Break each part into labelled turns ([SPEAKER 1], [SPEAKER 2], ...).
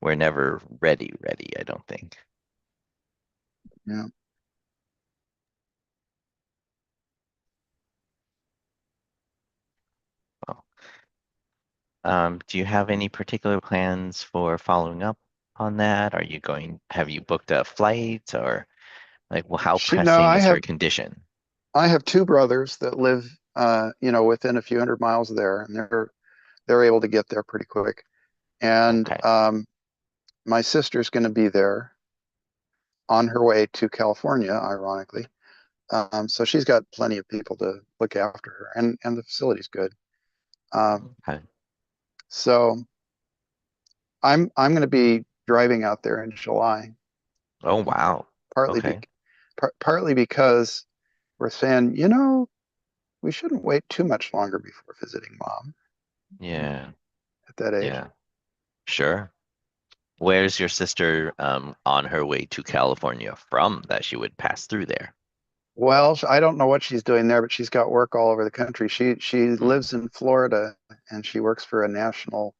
[SPEAKER 1] we're never ready, I don't think.
[SPEAKER 2] Yeah.
[SPEAKER 1] Well, do you have any particular plans for following up on that? Have you booked a flight or like, well, how
[SPEAKER 2] No,
[SPEAKER 1] pressing is her condition?
[SPEAKER 2] I have two brothers that live, within a few hundred miles of there, and they're able to get there pretty quick. And
[SPEAKER 1] Okay.
[SPEAKER 2] my sister's going to be there on her way to California, ironically. So she's got plenty of people to look after her, and the facility's good. Um,
[SPEAKER 1] Okay.
[SPEAKER 2] so I'm going to be driving out there in July,
[SPEAKER 1] Oh, wow.
[SPEAKER 2] partly be,
[SPEAKER 1] Okay.
[SPEAKER 2] partly because we're saying, we shouldn't wait too much longer before visiting mom
[SPEAKER 1] Yeah.
[SPEAKER 2] at that age.
[SPEAKER 1] Yeah. Sure. Where's your sister on her way to California from that she would pass through there?
[SPEAKER 2] Well, I don't know what she's doing there, but she's got work all over the country. She
[SPEAKER 1] Hmm.
[SPEAKER 2] lives in Florida and she works for a national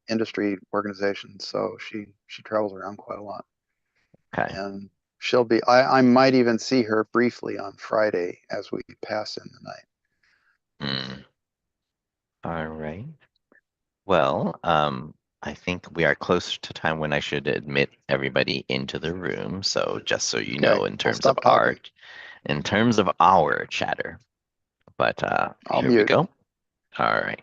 [SPEAKER 2] industry organization, so she travels around quite a lot.
[SPEAKER 1] Okay.
[SPEAKER 2] And she'll be. I might even see her briefly on Friday as we pass in the night.
[SPEAKER 1] Hmm. All right. Well, I think we are close to time when I should admit everybody into the room. So just so you
[SPEAKER 2] Okay,
[SPEAKER 1] know, in
[SPEAKER 2] I'll
[SPEAKER 1] terms of
[SPEAKER 2] stop talking.
[SPEAKER 1] our chatter. But
[SPEAKER 2] I'll
[SPEAKER 1] here we
[SPEAKER 2] mute.
[SPEAKER 1] go. All right.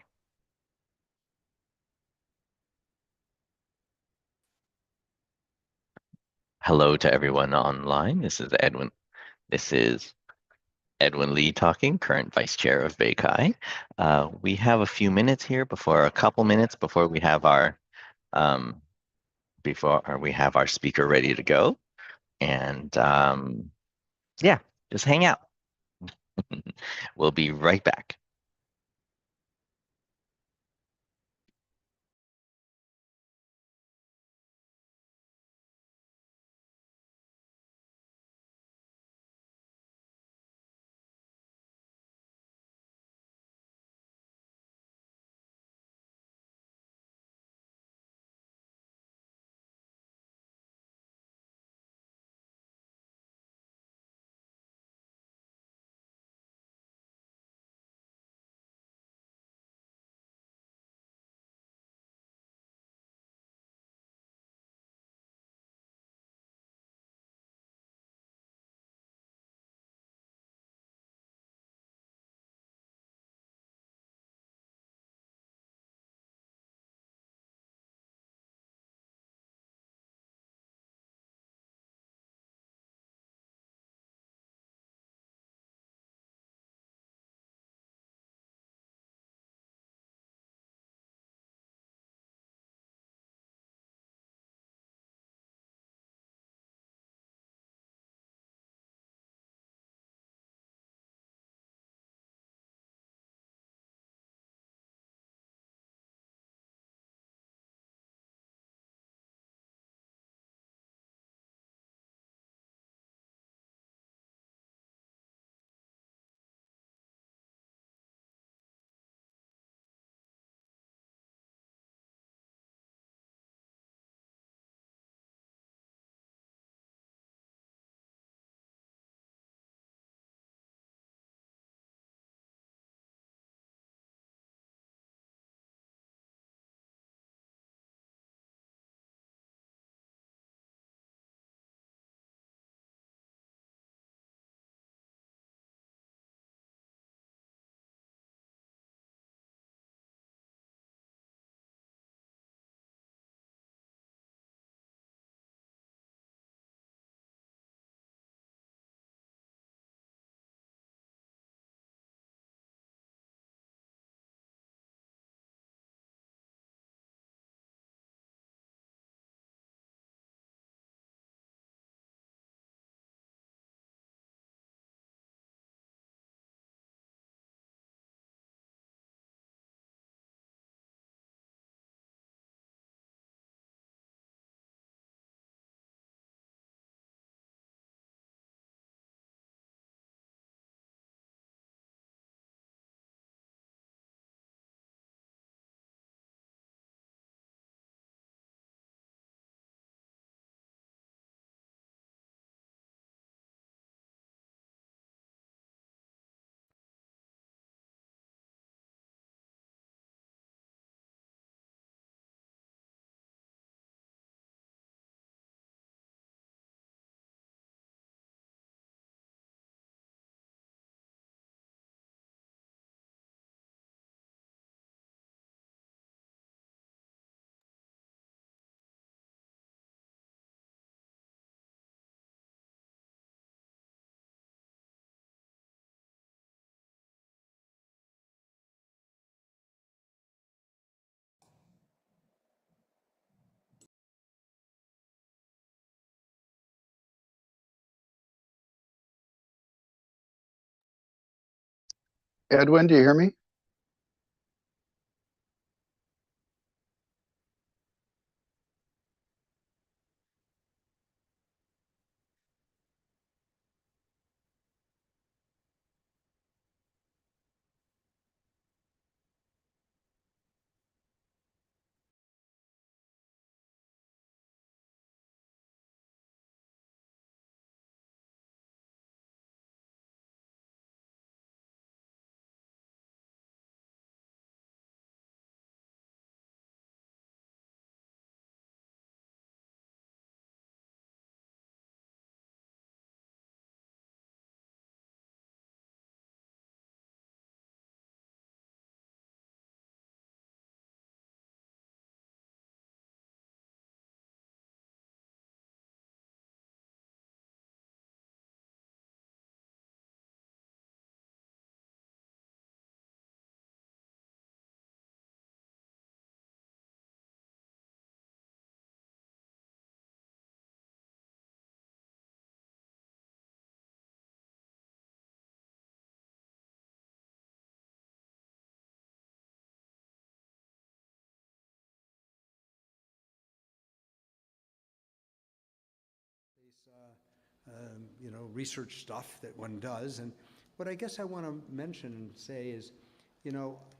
[SPEAKER 1] Hello to everyone online. This is Edwin Lee talking, current vice chair of BayCai. We have a couple minutes before um, we have our speaker ready to go. And yeah, just hang out. We'll be right back.
[SPEAKER 2] Edwin, do you hear me?
[SPEAKER 3] Research stuff that one does. And what I guess I want to mention and say is,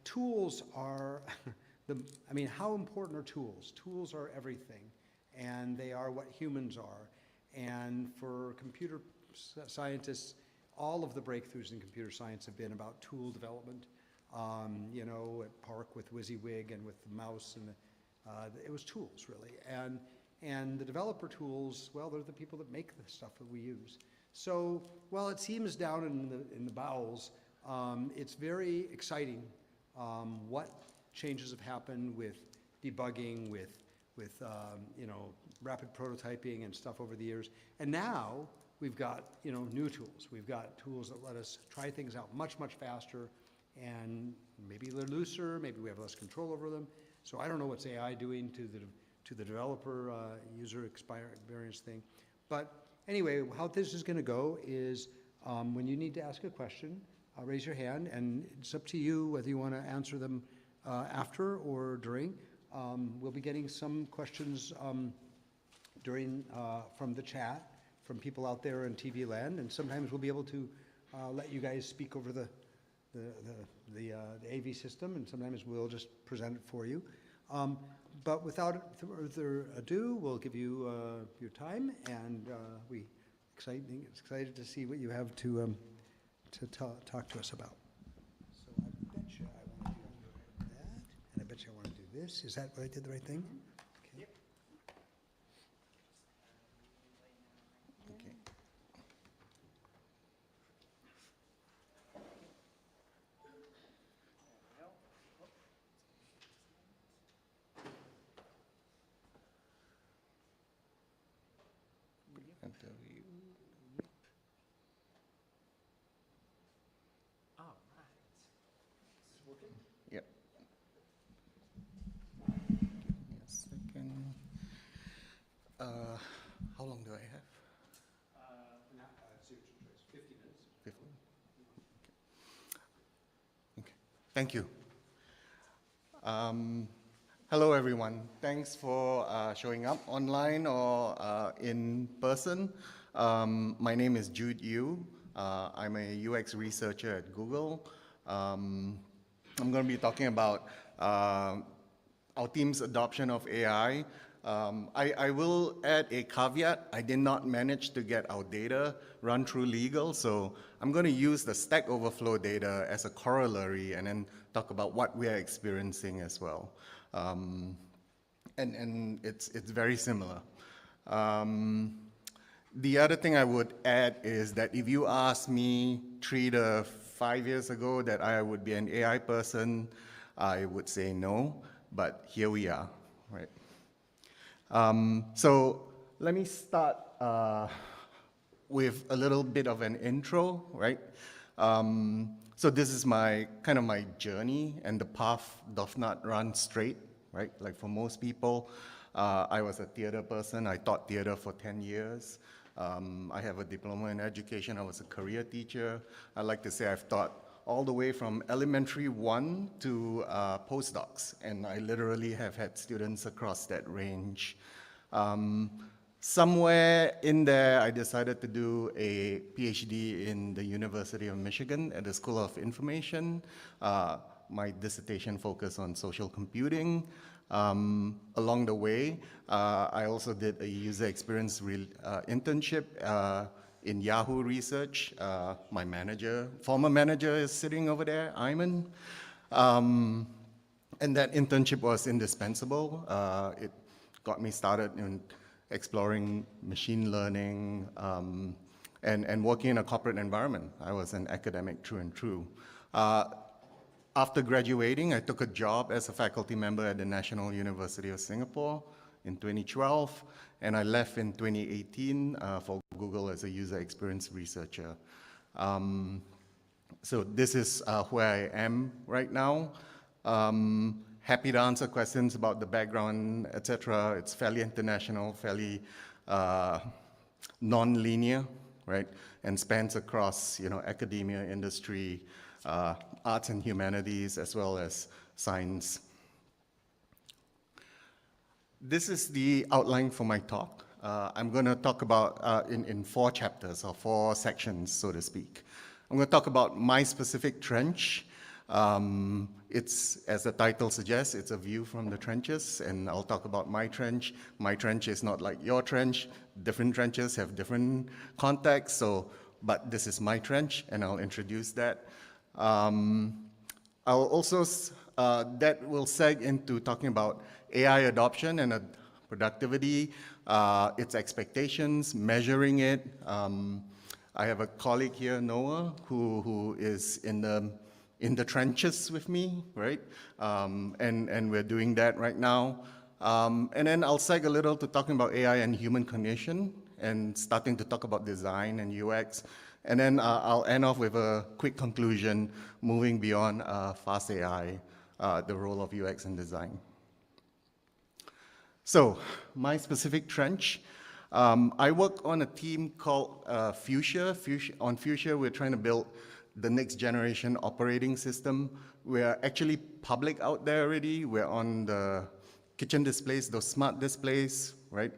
[SPEAKER 3] tools are, how important are tools? Tools are everything, and they are what humans are. And for computer scientists, all of the breakthroughs in computer science have been about tool development. At Park with WYSIWYG and with the mouse, and it was tools really. And the developer tools, well, they're the people that make the stuff that we use. So while it seems down in the bowels, it's very exciting what changes have happened with debugging, with rapid prototyping and stuff over the years. And now we've got new tools. We've got tools that let us try things out much, much faster, and maybe they're looser, maybe we have less control over them. So I don't know what's AI doing to the developer user experience thing. But anyway, how this is going to go is when you need to ask a question, raise your hand, and it's up to you whether you want to answer them after or during. We'll be getting some questions during from the chat, from people out there in TV land, and sometimes we'll be able to let you guys speak over the AV system, and sometimes we'll just present it for you. But without further ado, we'll give you your time, and we're excited to see what you have to talk to us about. So I bet you I want to do that, and I bet you I want to do this. Is that what I did the right thing? Okay. Yep. Okay.
[SPEAKER 4] Yep. Give me a second. How long do I have?
[SPEAKER 3] 50 minutes.
[SPEAKER 4] 50. Okay. Thank you. Hello, everyone. Thanks for showing up online or in person. My name is Jude Yew. I'm a UX researcher at Google. I'm going to be talking about our team's adoption of AI. I will add a caveat. I did not manage to get our data run through legal, so I'm going to use the Stack Overflow data as a corollary and then talk about what we are experiencing as well. And it's very similar. The other thing I would add is that if you asked me 3 to 5 years ago that I would be an AI person, I would say no, but here we are, right? So let me start with a little bit of an intro, right? So this is my journey, and the path does not run straight, right? Like for most people, I was a theater person. I taught theater for 10 years. I have a diploma in education. I was a career teacher. I like to say I've taught all the way from elementary 1 to postdocs, and I literally have had students across that range. Somewhere in there, I decided to do a PhD in the University of Michigan at the School of Information. My dissertation focused on social computing. Along the way, I also did a user experience internship in Yahoo Research. My former manager is sitting over there, Ayman. And that internship was indispensable. It got me started in exploring machine learning and working in a corporate environment. I was an academic through and through. After graduating, I took a job as a faculty member at the National University of Singapore in 2012, and I left in 2018 for Google as a user experience researcher. So this is where I am right now. Happy to answer questions about the background, etc. It's fairly international, fairly non-linear, right? And spans across, academia, industry, arts and humanities, as well as science. This is the outline for my talk. I'm going to talk about, in 4 chapters, or 4 sections, so to speak. I'm going to talk about my specific trench. It's, as the title suggests, it's a view from the trenches, and I'll talk about my trench. My trench is not like your trench. Different trenches have different contexts, but this is my trench, and I'll introduce that. I'll also, that will seg into talking about AI adoption and productivity, its expectations, measuring it. I have a colleague here, Noah, who is in the trenches with me, right? And we're doing that right now. And then I'll seg a little to talking about AI and human cognition and starting to talk about design and UX. And then I'll end off with a quick conclusion, moving beyond fast AI, the role of UX and design. So my specific trench, I work on a team called Fuchsia. On Fuchsia, we're trying to build the next generation operating system. We're actually public out there already. We're on the kitchen displays, those smart displays, right?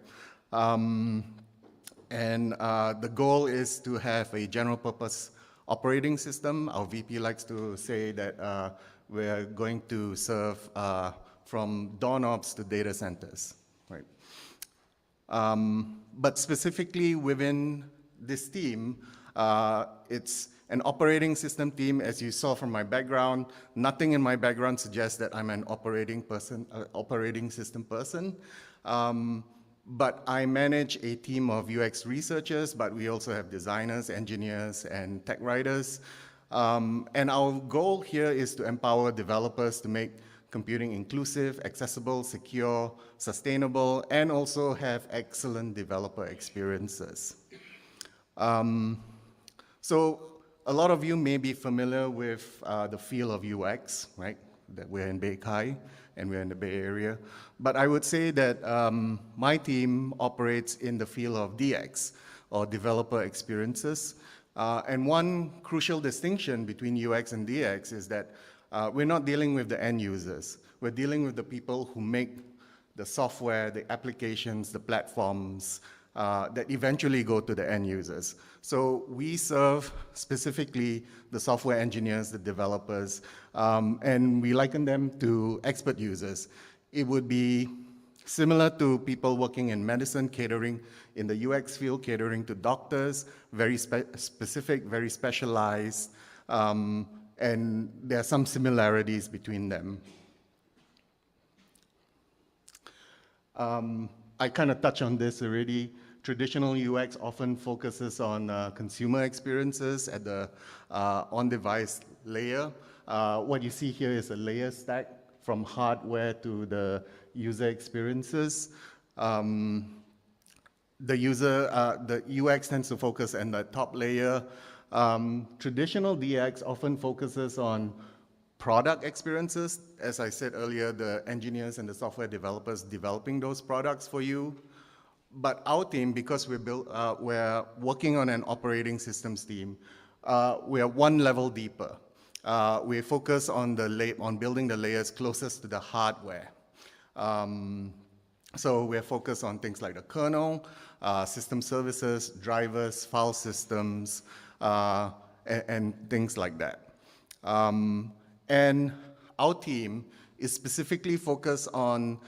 [SPEAKER 4] And the goal is to have a general purpose operating system. Our VP likes to say that we're going to serve from doorknobs to data centers, right? But specifically within this team, it's an operating system team. As you saw from my background, nothing in my background suggests that I'm an operating system person. But I manage a team of UX researchers, but we also have designers, engineers, and tech writers. And our goal here is to empower developers to make computing inclusive, accessible, secure, sustainable, and also have excellent developer experiences. So a lot of you may be familiar with the field of UX, right? That we're in Beihai and we're in the Bay Area. But I would say that my team operates in the field of DX, or developer experiences. And one crucial distinction between UX and DX is that we're not dealing with the end users. We're dealing with the people who make the software, the applications, the platforms that eventually go to the end users. So we serve specifically the software engineers, the developers, and we liken them to expert users. It would be similar to people working in medicine, catering in the UX field, catering to doctors, very specific, very specialized, and there are some similarities between them. I kind of touched on this already. Traditional UX often focuses on consumer experiences at the on-device layer. What you see here is a layer stack from hardware to the user experiences. The UX tends to focus on the top layer. Traditional DX often focuses on product experiences. As I said earlier, the engineers and the software developers developing those products for you. But our team, because we're working on an operating systems team, we're one level deeper. we focus on building the layers closest to the hardware. So we're focused on things like the kernel, system services, drivers, file systems, and things like that. And our team is specifically focused on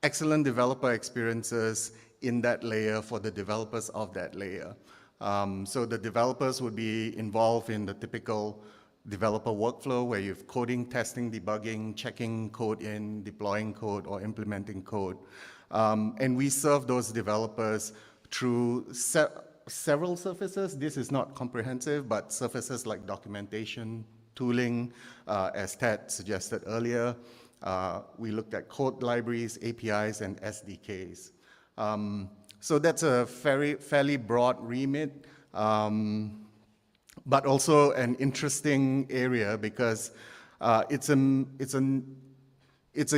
[SPEAKER 4] excellent developer experiences in that layer for the developers of that layer. So the developers would be involved in the typical developer workflow where you have coding, testing, debugging, checking code in, deploying code, or implementing code. And we serve those developers through several surfaces. This is not comprehensive, but surfaces like documentation, tooling, as Ted suggested earlier. We looked at code libraries, APIs, and SDKs. So that's a fairly broad remit, but also an interesting area because it's a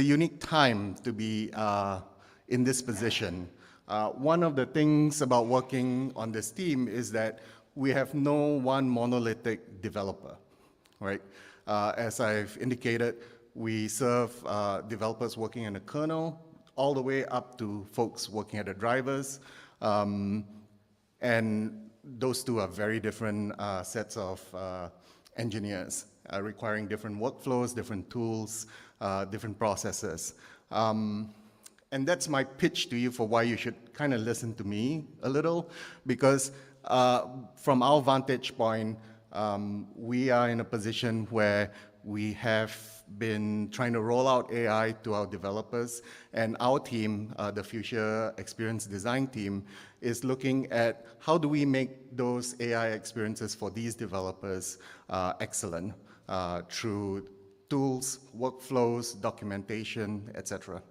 [SPEAKER 4] unique time to be in this position. One of the things about working on this team is that we have no one monolithic developer, right? As I've indicated, we serve developers working in the kernel all the way up to folks working at the drivers. And those two are very different sets of engineers requiring different workflows, different tools, different processes. And that's my pitch to you for why you should kind of listen to me a little, because from our vantage point, we are in a position where we have been trying to roll out AI to our developers, and our team, the Future Experience Design team, is looking at how do we make those AI experiences for these developers excellent through tools, workflows, documentation, etc.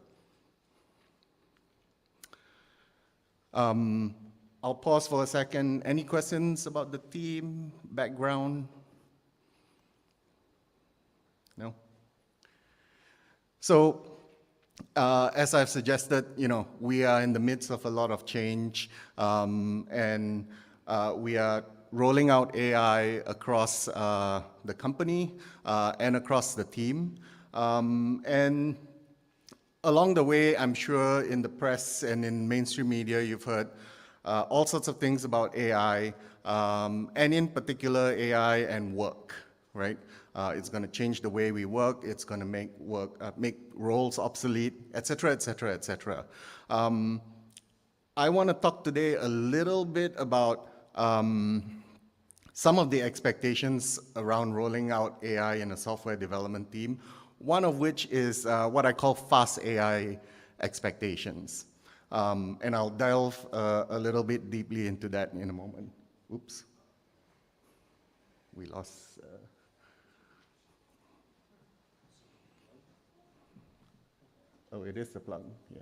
[SPEAKER 4] I'll pause for a second. Any questions about the team, background? No? So, as I've suggested, we are in the midst of a lot of change, and we are rolling out AI across the company and across the team. And along the way, I'm sure in the press and in mainstream media, you've heard all sorts of things about AI, and in particular, AI and work, right? It's going to change the way we work. It's going to make roles obsolete, et cetera, et cetera, et cetera. I want to talk today a little bit about some of the expectations around rolling out AI in a software development team, one of which is what I call fast AI expectations. And I'll delve a little bit deeply into that in a moment. Oops. We lost... Oh, it is the plug, yeah.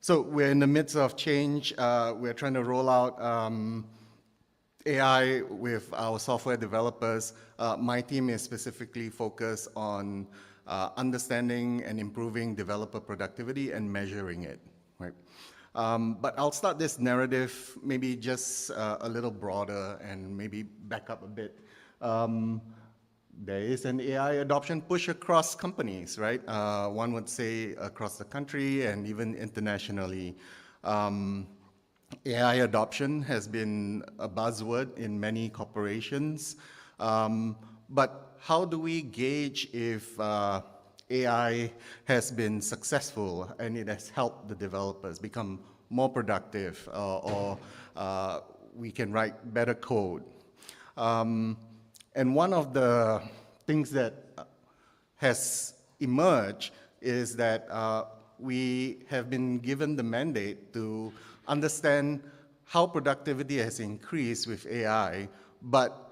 [SPEAKER 4] So we're in the midst of change. We're trying to roll out AI with our software developers. My team is specifically focused on understanding and improving developer productivity and measuring it, right? But I'll start this narrative maybe just a little broader and maybe back up a bit. There is an AI adoption push across companies, right? One would say across the country and even internationally. AI adoption has been a buzzword in many corporations, but how do we gauge if AI has been successful and it has helped the developers become more productive or we can write better code? And one of the things that has emerged is that we have been given the mandate to understand how productivity has increased with AI, but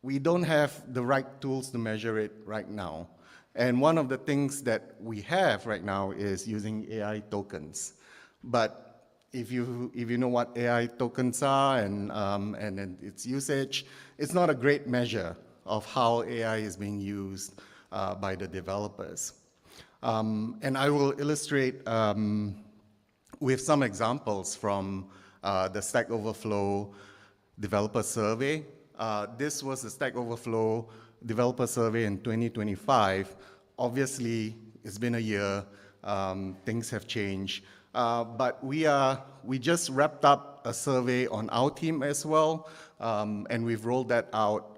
[SPEAKER 4] we don't have the right tools to measure it right now. And one of the things that we have right now is using AI tokens. But if you know what AI tokens are and its usage, it's not a great measure of how AI is being used by the developers. And I will illustrate with some examples from the Stack Overflow developer survey. This was the Stack Overflow developer survey in 2025. Obviously, it's been a year, things have changed. But we just wrapped up a survey on our team as well, and we've rolled that out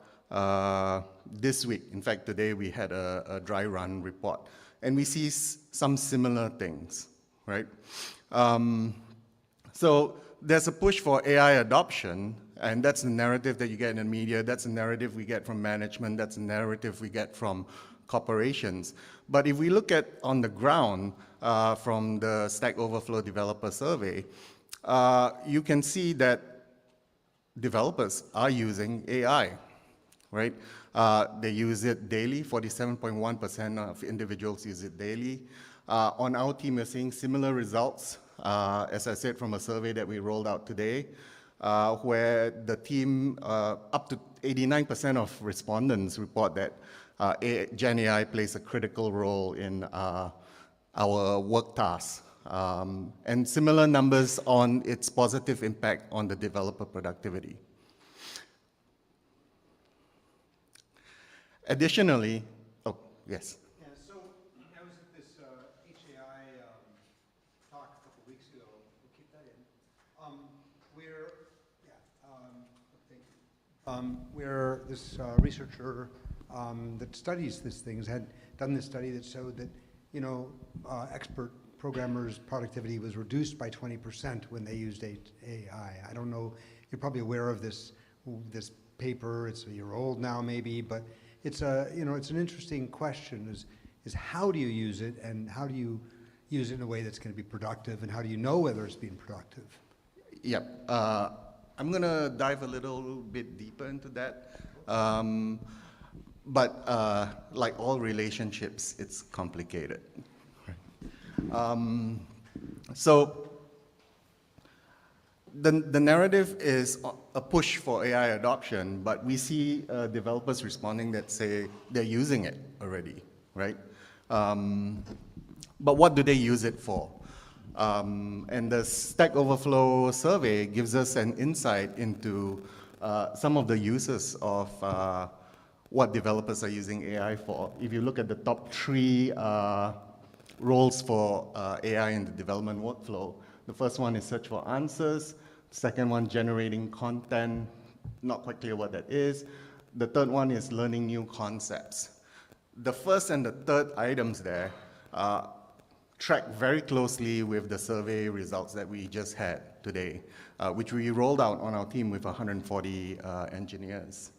[SPEAKER 4] this week. In fact, today we had a dry run report, and we see some similar things, right? So there's a push for AI adoption, and that's the narrative that you get in the media, that's the narrative we get from management, that's the narrative we get from corporations. But if we look at on the ground from the Stack Overflow developer survey, you can see that developers are using AI, right? They use it daily, 47.1% of individuals use it daily. On our team, we're seeing similar results, as I said, from a survey that we rolled out today, where the team, up to 89% of respondents report that Gen AI plays a critical role in our work tasks, and similar numbers on its positive impact on the developer productivity. Additionally, oh, yes.
[SPEAKER 3] Yeah, so I was at this HAI talk a couple weeks ago. We'll keep that in. Where this researcher that studies these things had done this study that showed that, you know, expert programmers' productivity was reduced by 20% when they used AI. I don't know, you're probably aware of this paper. It's a year old now, maybe, but it's it's an interesting question: is how do you use it, and how do you use it in a way that's going to be productive, and how do you know whether it's being productive?
[SPEAKER 4] Yep. I'm going to dive a little bit deeper into that. But like all relationships, it's complicated. So the narrative is a push for AI adoption, but we see developers responding that say they're using it already, right? But what do they use it for? And the Stack Overflow survey gives us an insight into some of the uses of what developers are using AI for. If you look at the top 3 roles for AI in the development workflow, the first one is search for answers. The second one, generating content. Not quite clear what that is. The third one is learning new concepts. The first and the third items there track very closely with the survey results that we just had today, which we rolled out on our team with 140 engineers.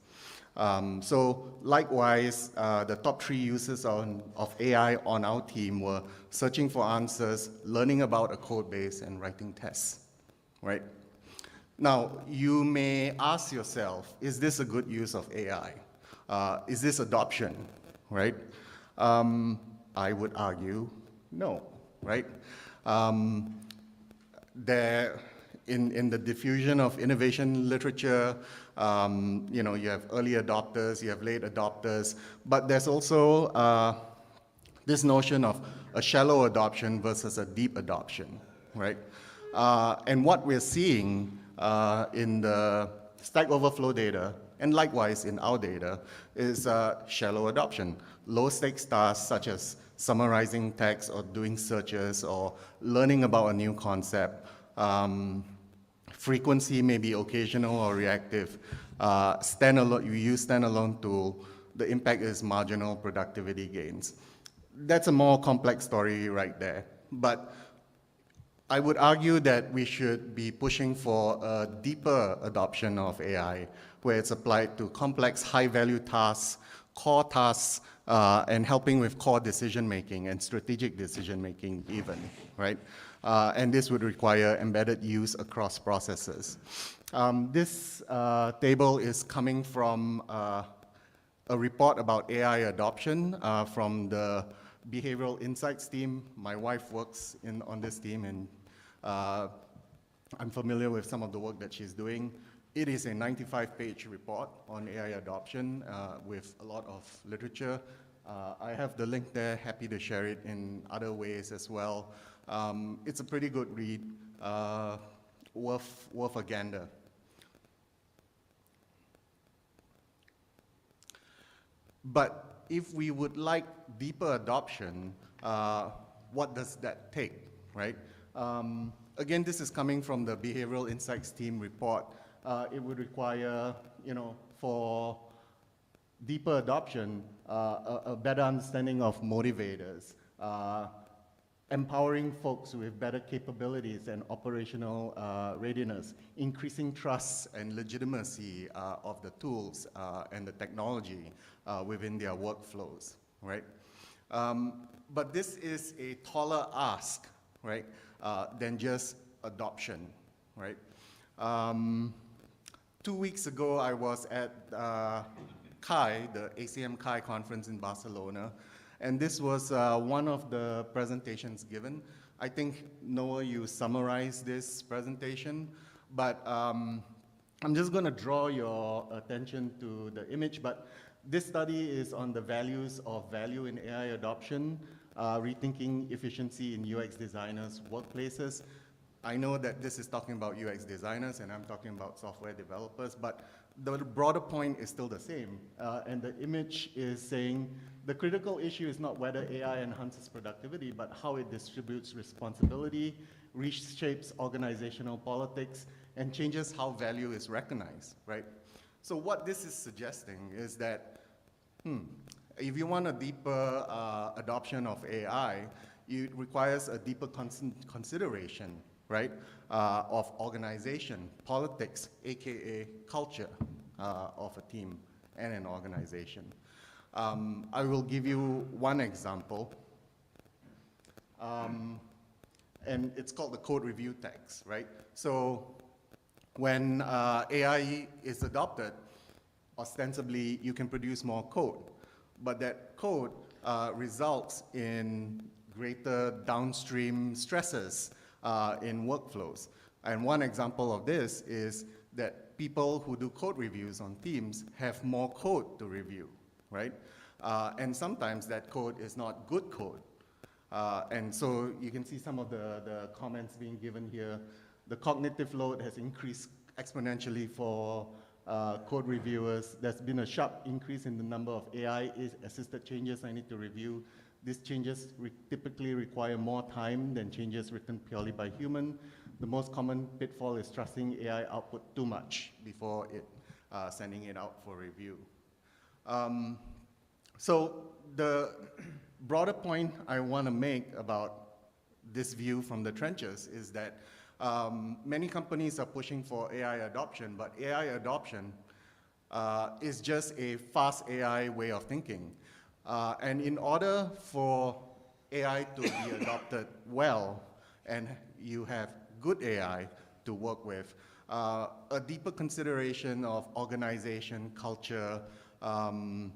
[SPEAKER 4] So likewise, the top 3 uses of AI on our team were searching for answers, learning about a code base, and writing tests, right? Now, you may ask yourself, is this a good use of AI? Is this adoption, right? I would argue no, right? In the diffusion of innovation literature, you have early adopters, you have late adopters, but there's also this notion of a shallow adoption versus a deep adoption, right? And what we're seeing in the Stack Overflow data, and likewise in our data, is shallow adoption. Low stakes tasks such as summarizing text or doing searches or learning about a new concept. Frequency may be occasional or reactive. Standalone, you use standalone tool, the impact is marginal productivity gains. That's a more complex story right there. But I would argue that we should be pushing for a deeper adoption of AI, where it's applied to complex high-value tasks, core tasks, and helping with core decision-making and strategic decision-making even, right? And this would require embedded use across processes. This table is coming from a report about AI adoption from the Behavioral Insights team. My wife works on this team, and I'm familiar with some of the work that she's doing. It is a 95-page report on AI adoption with a lot of literature. I have the link there, happy to share it in other ways as well. It's a pretty good read, worth a gander. But if we would like deeper adoption, what does that take, right? Again, this is coming from the Behavioral Insights team report. It would require, for deeper adoption, a better understanding of motivators, empowering folks with better capabilities and operational readiness, increasing trust and legitimacy of the tools and the technology within their workflows, right? But this is a taller ask, right, than just adoption, right? 2 weeks ago, I was at CHI, the ACM CHI conference in Barcelona, and this was one of the presentations given. I think, Noah, you summarized this presentation, but I'm just going to draw your attention to the image, but this study is on the values of value in AI adoption, rethinking efficiency in UX designers' workplaces. I know that this is talking about UX designers and I'm talking about software developers, but the broader point is still the same. And the image is saying the critical issue is not whether AI enhances productivity, but how it distributes responsibility, reshapes organizational politics, and changes how value is recognized, right? So what this is suggesting is that, if you want a deeper adoption of AI, it requires a deeper consideration, right, of organization, politics, AKA culture of a team and an organization. I will give you one example, and it's called the code review tax, right? So when AI is adopted, ostensibly you can produce more code, but that code results in greater downstream stresses in workflows. And one example of this is that people who do code reviews on teams have more code to review, right? And sometimes that code is not good code. And so you can see some of the comments being given here. The cognitive load has increased exponentially for code reviewers. There's been a sharp increase in the number of AI-assisted changes I need to review. These changes typically require more time than changes written purely by human. The most common pitfall is trusting AI output too much before sending it out for review. So the broader point I want to make about this view from the trenches is that many companies are pushing for AI adoption, but AI adoption is just a fast AI way of thinking. And in order for AI to be adopted well, and you have good AI to work with, a deeper consideration of organization, culture, and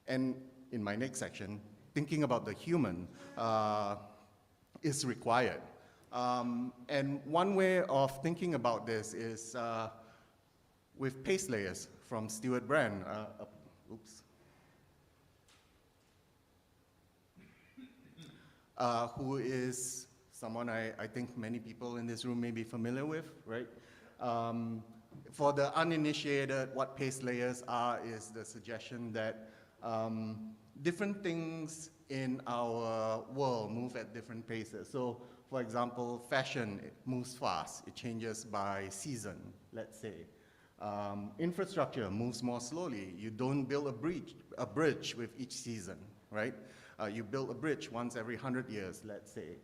[SPEAKER 4] in my next section, thinking about the human is required. And one way of thinking about this is with pace layers from Stuart Brand. Who is someone I think many people in this room may be familiar with, right? For the uninitiated, what pace layers are is the suggestion that different things in our world move at different paces. So, for example, fashion, it moves fast. It changes by season, let's say. Infrastructure moves more slowly. You don't build a bridge with each season, right? You build a bridge once every 100 years, let's say.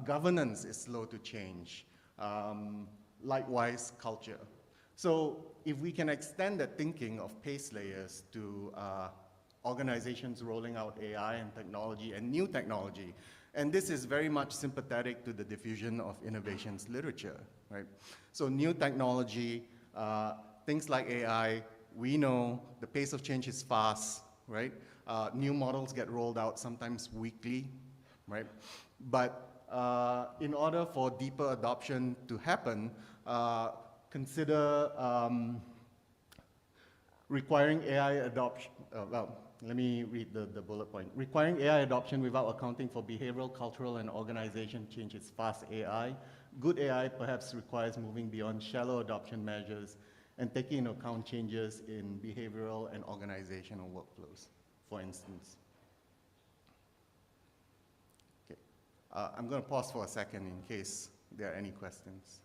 [SPEAKER 4] Governance is slow to change. Likewise, culture. So if we can extend the thinking of pace layers to organizations rolling out AI and technology and new technology, and this is very much sympathetic to the diffusion of innovations literature, right? So new technology, things like AI, we know the pace of change is fast, right? New models get rolled out sometimes weekly, right? But in order for deeper adoption to happen, consider requiring AI adoption, let me read the bullet point. Requiring AI adoption without accounting for behavioral, cultural, and organization change is fast AI. Good AI perhaps requires moving beyond shallow adoption measures and taking into account changes in behavioral and organizational workflows, for instance. Okay. I'm going to pause for a second in case there are any questions.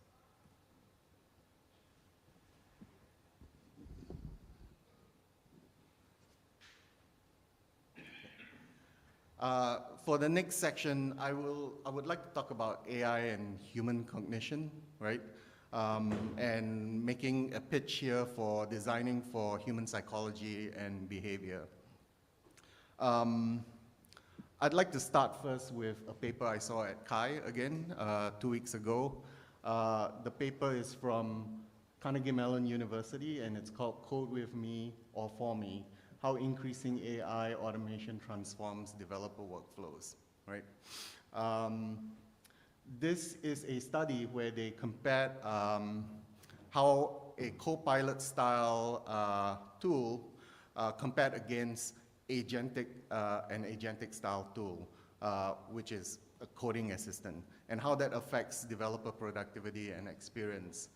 [SPEAKER 4] For the next section, I would like to talk about AI and human cognition, right? And making a pitch here for designing for human psychology and behavior. I'd like to start first with a paper I saw at CHI again 2 weeks ago. The paper is from Carnegie Mellon University, and it's called Code With Me or For Me: How Increasing AI Automation Transforms Developer Workflows, right? This is a study where they compared how a co-pilot style tool compared against agentic, an agentic style tool, which is a coding assistant, and how that affects developer productivity and experience.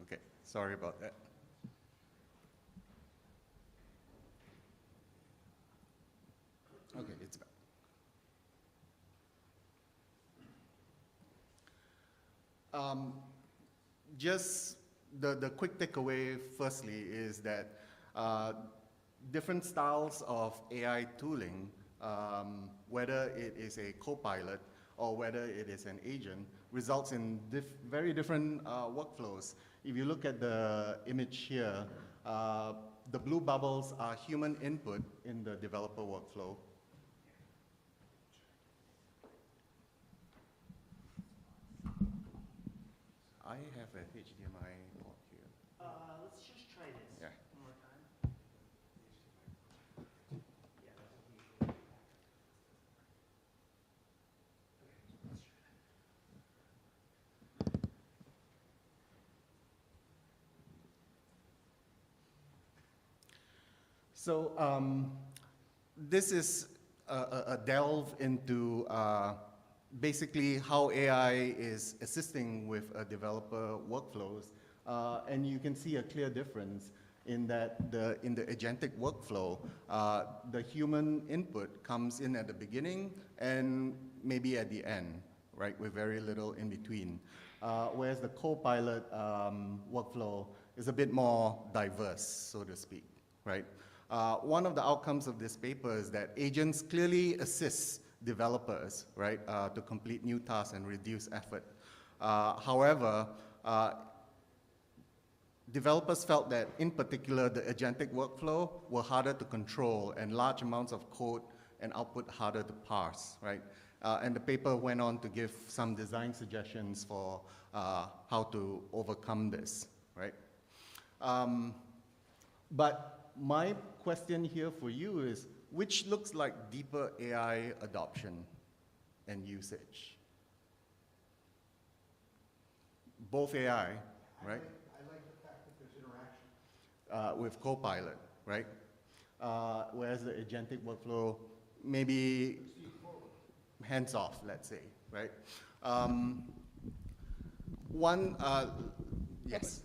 [SPEAKER 4] Okay, sorry about that. Okay, it's back. Just the quick takeaway, firstly, is that different styles of AI tooling, whether it is a co-pilot or whether it is an agent, results in very different workflows. If you look at the image here, the blue bubbles are human input in the developer workflow. I have a HDMI port here.
[SPEAKER 5] Let's just try this
[SPEAKER 4] Yeah.
[SPEAKER 5] one more time. Yeah, that's usually. Okay, let's try that.
[SPEAKER 4] So this is a delve into basically how AI is assisting with developer workflows, and you can see a clear difference in that in the agentic workflow, the human input comes in at the beginning and maybe at the end, right, with very little in between. Whereas the co-pilot workflow is a bit more diverse, so to speak, right? One of the outcomes of this paper is that agents clearly assist developers, right, to complete new tasks and reduce effort. However, developers felt that, in particular, the agentic workflow were harder to control and large amounts of code and output harder to parse, right? And the paper went on to give some design suggestions for how to overcome this, right? But my question here for you is, which looks like deeper AI adoption and usage? Both AI, right?
[SPEAKER 3] I like the fact that there's interaction.
[SPEAKER 4] With Copilot, right? Whereas the agentic workflow, maybe hands off, let's say, right? Yes.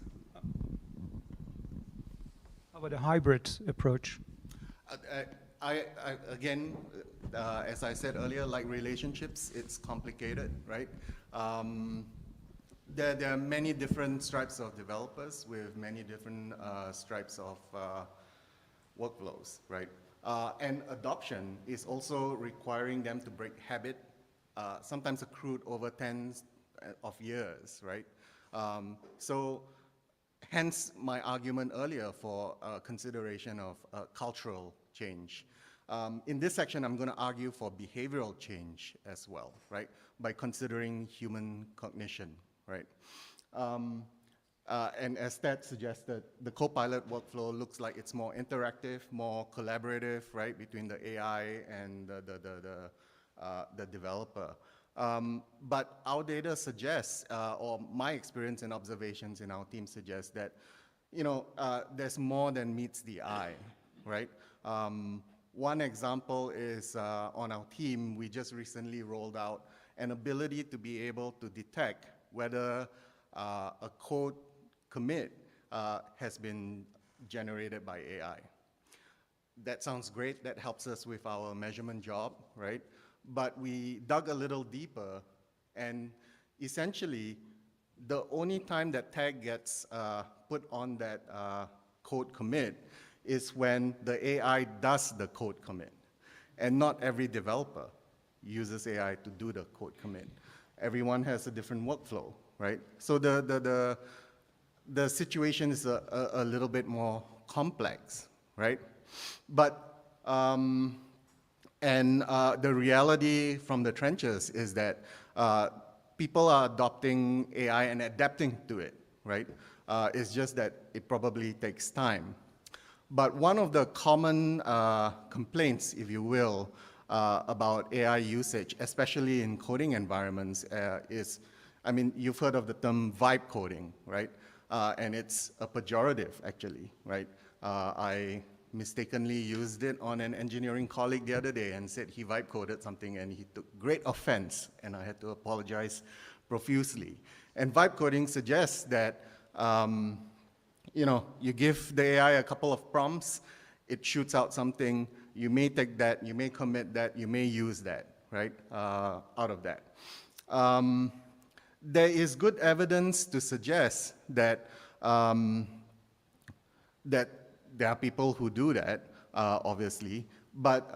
[SPEAKER 6] How about a hybrid approach?
[SPEAKER 4] Again, as I said earlier, like relationships, it's complicated, right? There are many different stripes of developers with many different stripes of workflows, right? And adoption is also requiring them to break habit, sometimes accrued over tens of years, right? So hence my argument earlier for consideration of cultural change. In this section, I'm going to argue for behavioral change as well, right, by considering human cognition, right? And as Ted suggested, the Copilot workflow looks like it's more interactive, more collaborative, right, between the AI and the developer. But our data suggests, or my experience and observations in our team suggests that, there's more than meets the eye, right? One example is on our team, we just recently rolled out an ability to be able to detect whether a code commit has been generated by AI. That sounds great. That helps us with our measurement job, right? But we dug a little deeper, and essentially, the only time that tag gets put on that code commit is when the AI does the code commit. And not every developer uses AI to do the code commit. Everyone has a different workflow, right? So the situation is a little bit more complex, right? But, the reality from the trenches is that people are adopting AI and adapting to it, right? It's just that it probably takes time. But one of the common complaints, if you will, about AI usage, especially in coding environments, is, you've heard of the term vibe coding, right? And it's a pejorative, actually, right? I mistakenly used it on an engineering colleague the other day and said he vibe coded something, and he took great offense, and I had to apologize profusely. And vibe coding suggests that you give the AI a couple of prompts, it shoots out something, you may take that, you may commit that, you may use that, right, out of that. There is good evidence to suggest that, that there are people who do that, obviously, but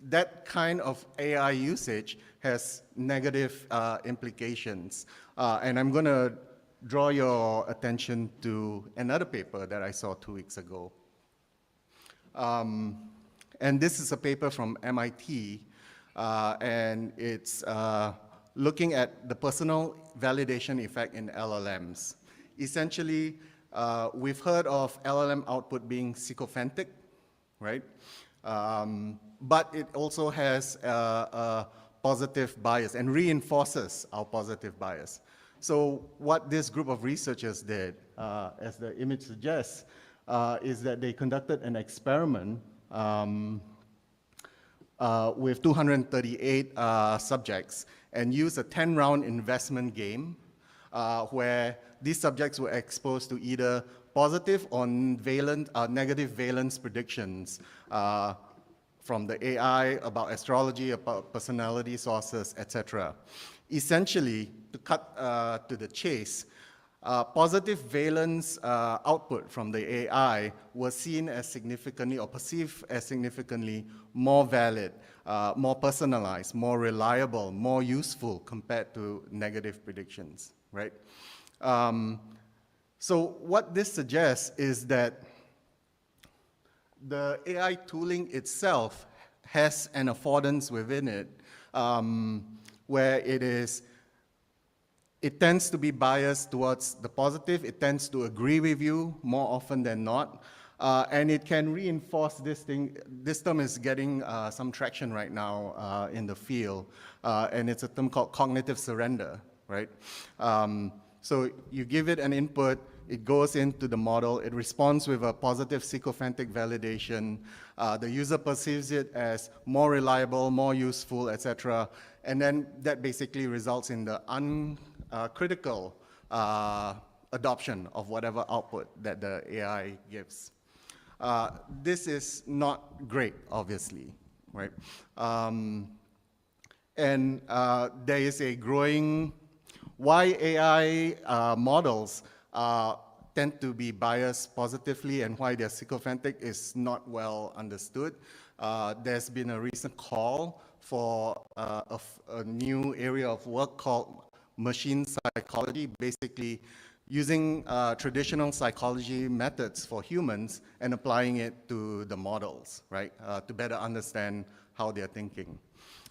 [SPEAKER 4] that kind of AI usage has negative implications. And I'm going to draw your attention to another paper that I saw 2 weeks ago. And this is a paper from MIT, and it's looking at the personal validation effect in LLMs. Essentially, we've heard of LLM output being sycophantic, right? But it also has a positive bias and reinforces our positive bias. So what this group of researchers did, as the image suggests, is that they conducted an experiment with 238 subjects and used a 10-round investment game where these subjects were exposed to either positive or negative valence predictions from the AI about astrology, about personality sources, etc. Essentially, to cut to the chase, positive valence output from the AI was seen as significantly or perceived as significantly more valid, more personalized, more reliable, more useful compared to negative predictions, right? So what this suggests is that the AI tooling itself has an affordance within it, where it tends to be biased towards the positive, it tends to agree with you more often than not, and it can reinforce this thing. This term is getting some traction right now in the field, and it's a term called cognitive surrender, right? So you give it an input, it goes into the model, it responds with a positive sycophantic validation, the user perceives it as more reliable, more useful, etc. And then that basically results in the uncritical adoption of whatever output that the AI gives. This is not great, obviously, right? And there is a growing, why AI models tend to be biased positively and why they're sycophantic is not well understood. There's been a recent call for a new area of work called machine psychology, basically using traditional psychology methods for humans and applying it to the models, right, to better understand how they're thinking.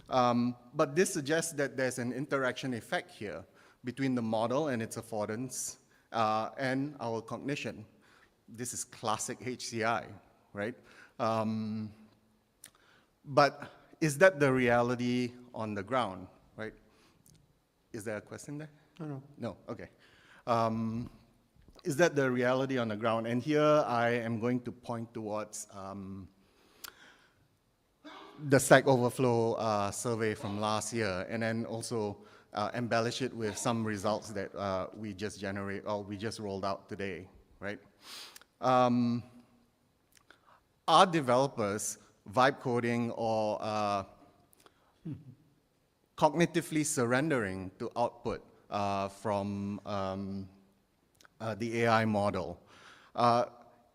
[SPEAKER 4] But this suggests that there's an interaction effect here between the model and its affordance and our cognition. This is classic HCI, right? But is that the reality on the ground, right? Is there a question there?
[SPEAKER 3] No.
[SPEAKER 4] No, okay. Is that the reality on the ground? And here I am going to point towards the Stack Overflow survey from last year, and then also embellish it with some results that we just rolled out today, right? Are developers vibe coding or cognitively surrendering to output from the AI model?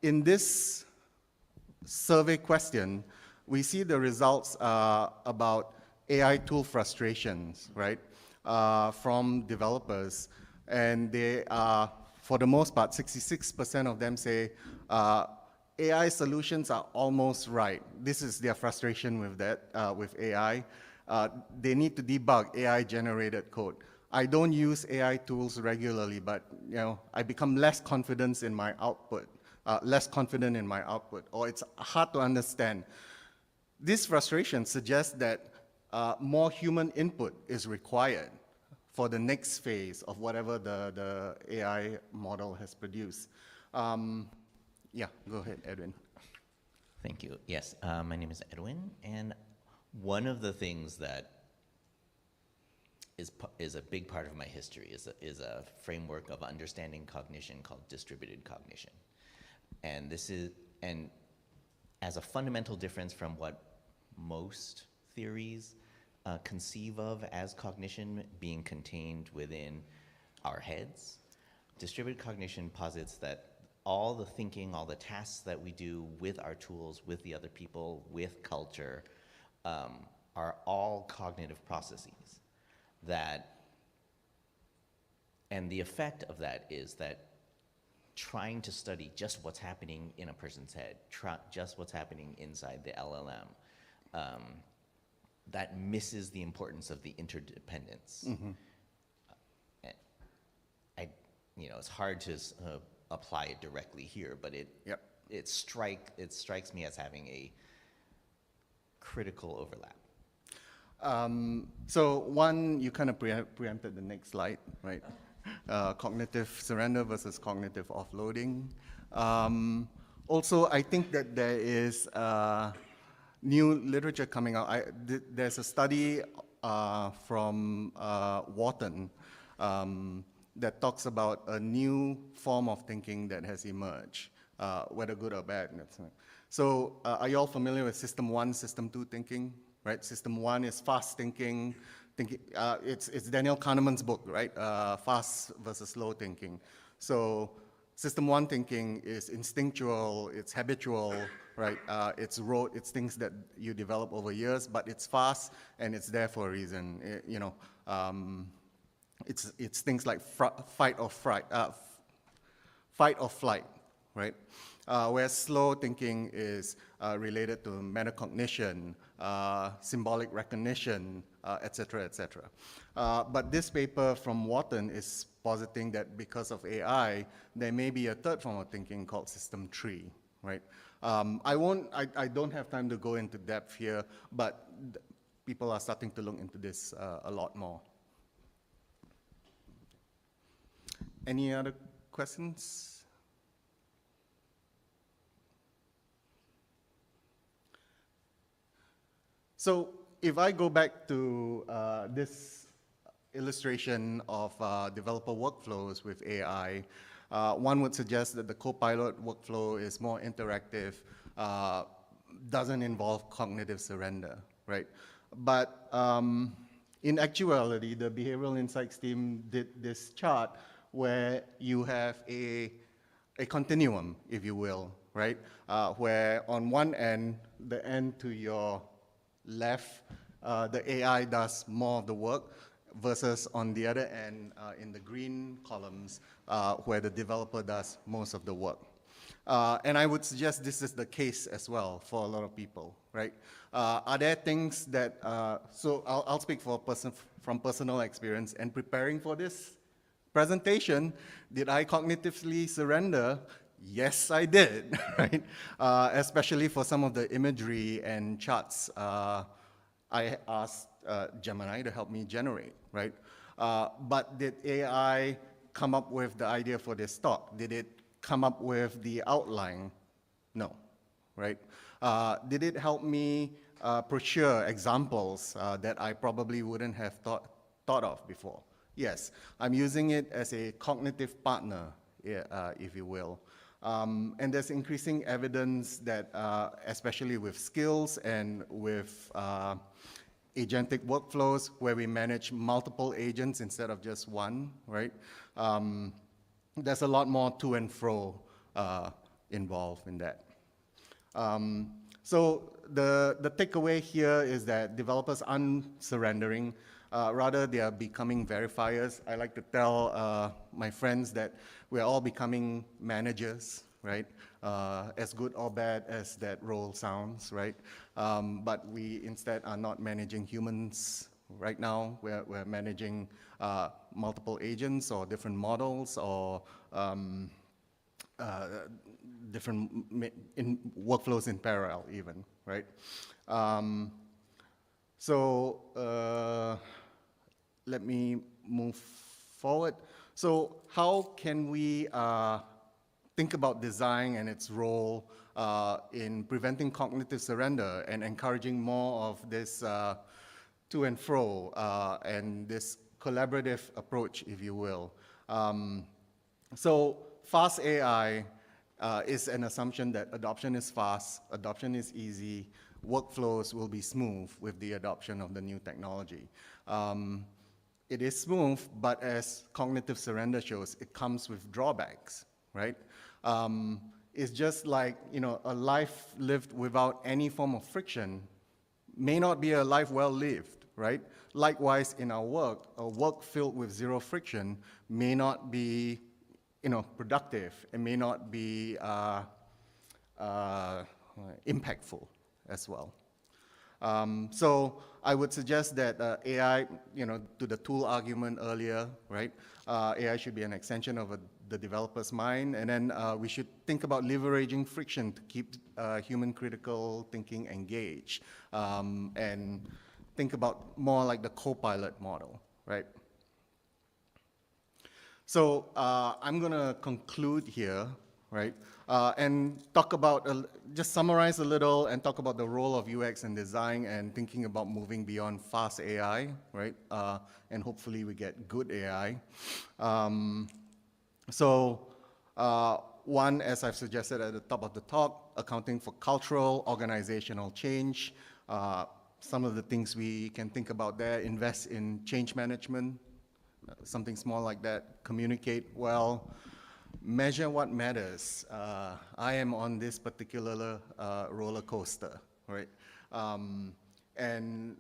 [SPEAKER 4] In this survey question, we see the results about AI tool frustrations, right, from developers. And they are, for the most part, 66% of them say AI solutions are almost right. This is their frustration with that, with AI. They need to debug AI-generated code. I don't use AI tools regularly, but I become less confident in my output, or it's hard to understand. This frustration suggests that more human input is required for the next phase of whatever the AI model has produced. Yeah, go ahead, Edwin.
[SPEAKER 1] Thank you. Yes, my name is Edwin, and one of the things that is a big part of my history is a framework of understanding cognition called distributed cognition. And as a fundamental difference from what most theories conceive of as cognition being contained within our heads, distributed cognition posits that all the thinking, all the tasks that we do with our tools, with the other people, with culture, are all cognitive processes. And the effect of that is that trying to study just what's happening in a person's head, just what's happening inside the LLM, that misses the importance of the interdependence. Mm-hmm. It's hard to apply it directly here, but it strikes me as having a critical overlap.
[SPEAKER 4] So one, you kind of preempted the next slide, right? Cognitive surrender versus cognitive offloading. Also, I think that there is new literature coming out. There's a study from Wharton that talks about a new form of thinking that has emerged, whether good or bad. So are you all familiar with System 1, System 2 thinking? Right, System 1 is fast thinking. It's Daniel Kahneman's book, right? Fast versus slow thinking. So System 1 thinking is instinctual, it's habitual, right? It's rote, it's things that you develop over years, but it's fast and it's there for a reason. It's things like fight or flight, right? Whereas slow thinking is related to metacognition, symbolic recognition, et cetera, et cetera. But this paper from Wharton is positing that because of AI, there may be a third form of thinking called System 3, right? I don't have time to go into depth here, but people are starting to look into this a lot more. Any other questions? So if I go back to this illustration of developer workflows with AI, one would suggest that the Copilot workflow is more interactive, doesn't involve cognitive surrender, right? But in actuality, the behavioral insights team did this chart where you have a continuum, if you will, right? Where on one end, the end to your left, the AI does more of the work, versus on the other end, in the green columns, where the developer does most of the work. And I would suggest this is the case as well for a lot of people, right? Are there things that, so I'll speak from personal experience and preparing for this presentation. Did I cognitively surrender? Yes, I did, right? Especially for some of the imagery and charts I asked Gemini to help me generate, right? But did AI come up with the idea for this talk? Did it come up with the outline? No, right? Did it help me procure examples that I probably wouldn't have thought of before? Yes, I'm using it as a cognitive partner, if you will. And there's increasing evidence that, especially with skills and with agentic workflows where we manage multiple agents instead of just one, right? There's a lot more to and fro involved in that. So the takeaway here is that developers aren't surrendering. Rather, they are becoming verifiers. I like to tell my friends that we're all becoming managers, right? As good or bad as that role sounds, right? But we instead are not managing humans right now. We're managing multiple agents or different models or different workflows in parallel even, right? Let me move forward. So how can we think about design and its role in preventing cognitive surrender and encouraging more of this to and fro and this collaborative approach, if you will? So fast AI is an assumption that adoption is fast, adoption is easy, workflows will be smooth with the adoption of the new technology. It is smooth, but as cognitive surrender shows, it comes with drawbacks, right? It's just like, you know, a life lived without any form of friction may not be a life well lived, right? Likewise, in our work, a work filled with zero friction may not be, you know, productive. It may not be impactful as well. So I would suggest that AI, you know, to the tool argument earlier, right? AI should be an extension of the developer's mind, and then we should think about leveraging friction to keep human critical thinking engaged, and think about more like the co-pilot model, right? So I'm gonna conclude here, right? And talk about, just summarize a little and talk about the role of UX and design and thinking about moving beyond fast AI, right? And hopefully we get good AI. One, as I've suggested at the top of the talk, accounting for cultural, organizational change. Some of the things we can think about there, invest in change management, something small like that, communicate well, measure what matters. I am on this particular roller coaster, right? And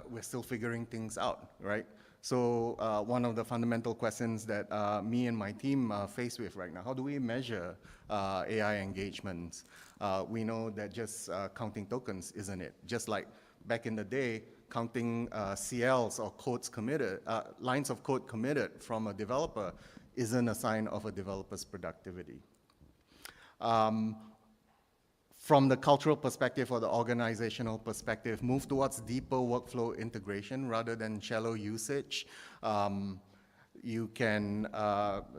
[SPEAKER 4] we're still figuring things out, right? So one of the fundamental questions that me and my team are faced with right now, how do we measure AI engagements? We know that just counting tokens isn't it. Just like back in the day, counting CLs or codes committed, lines of code committed from a developer isn't a sign of a developer's productivity. From the cultural perspective or the organizational perspective, move towards deeper workflow integration rather than shallow usage. You can,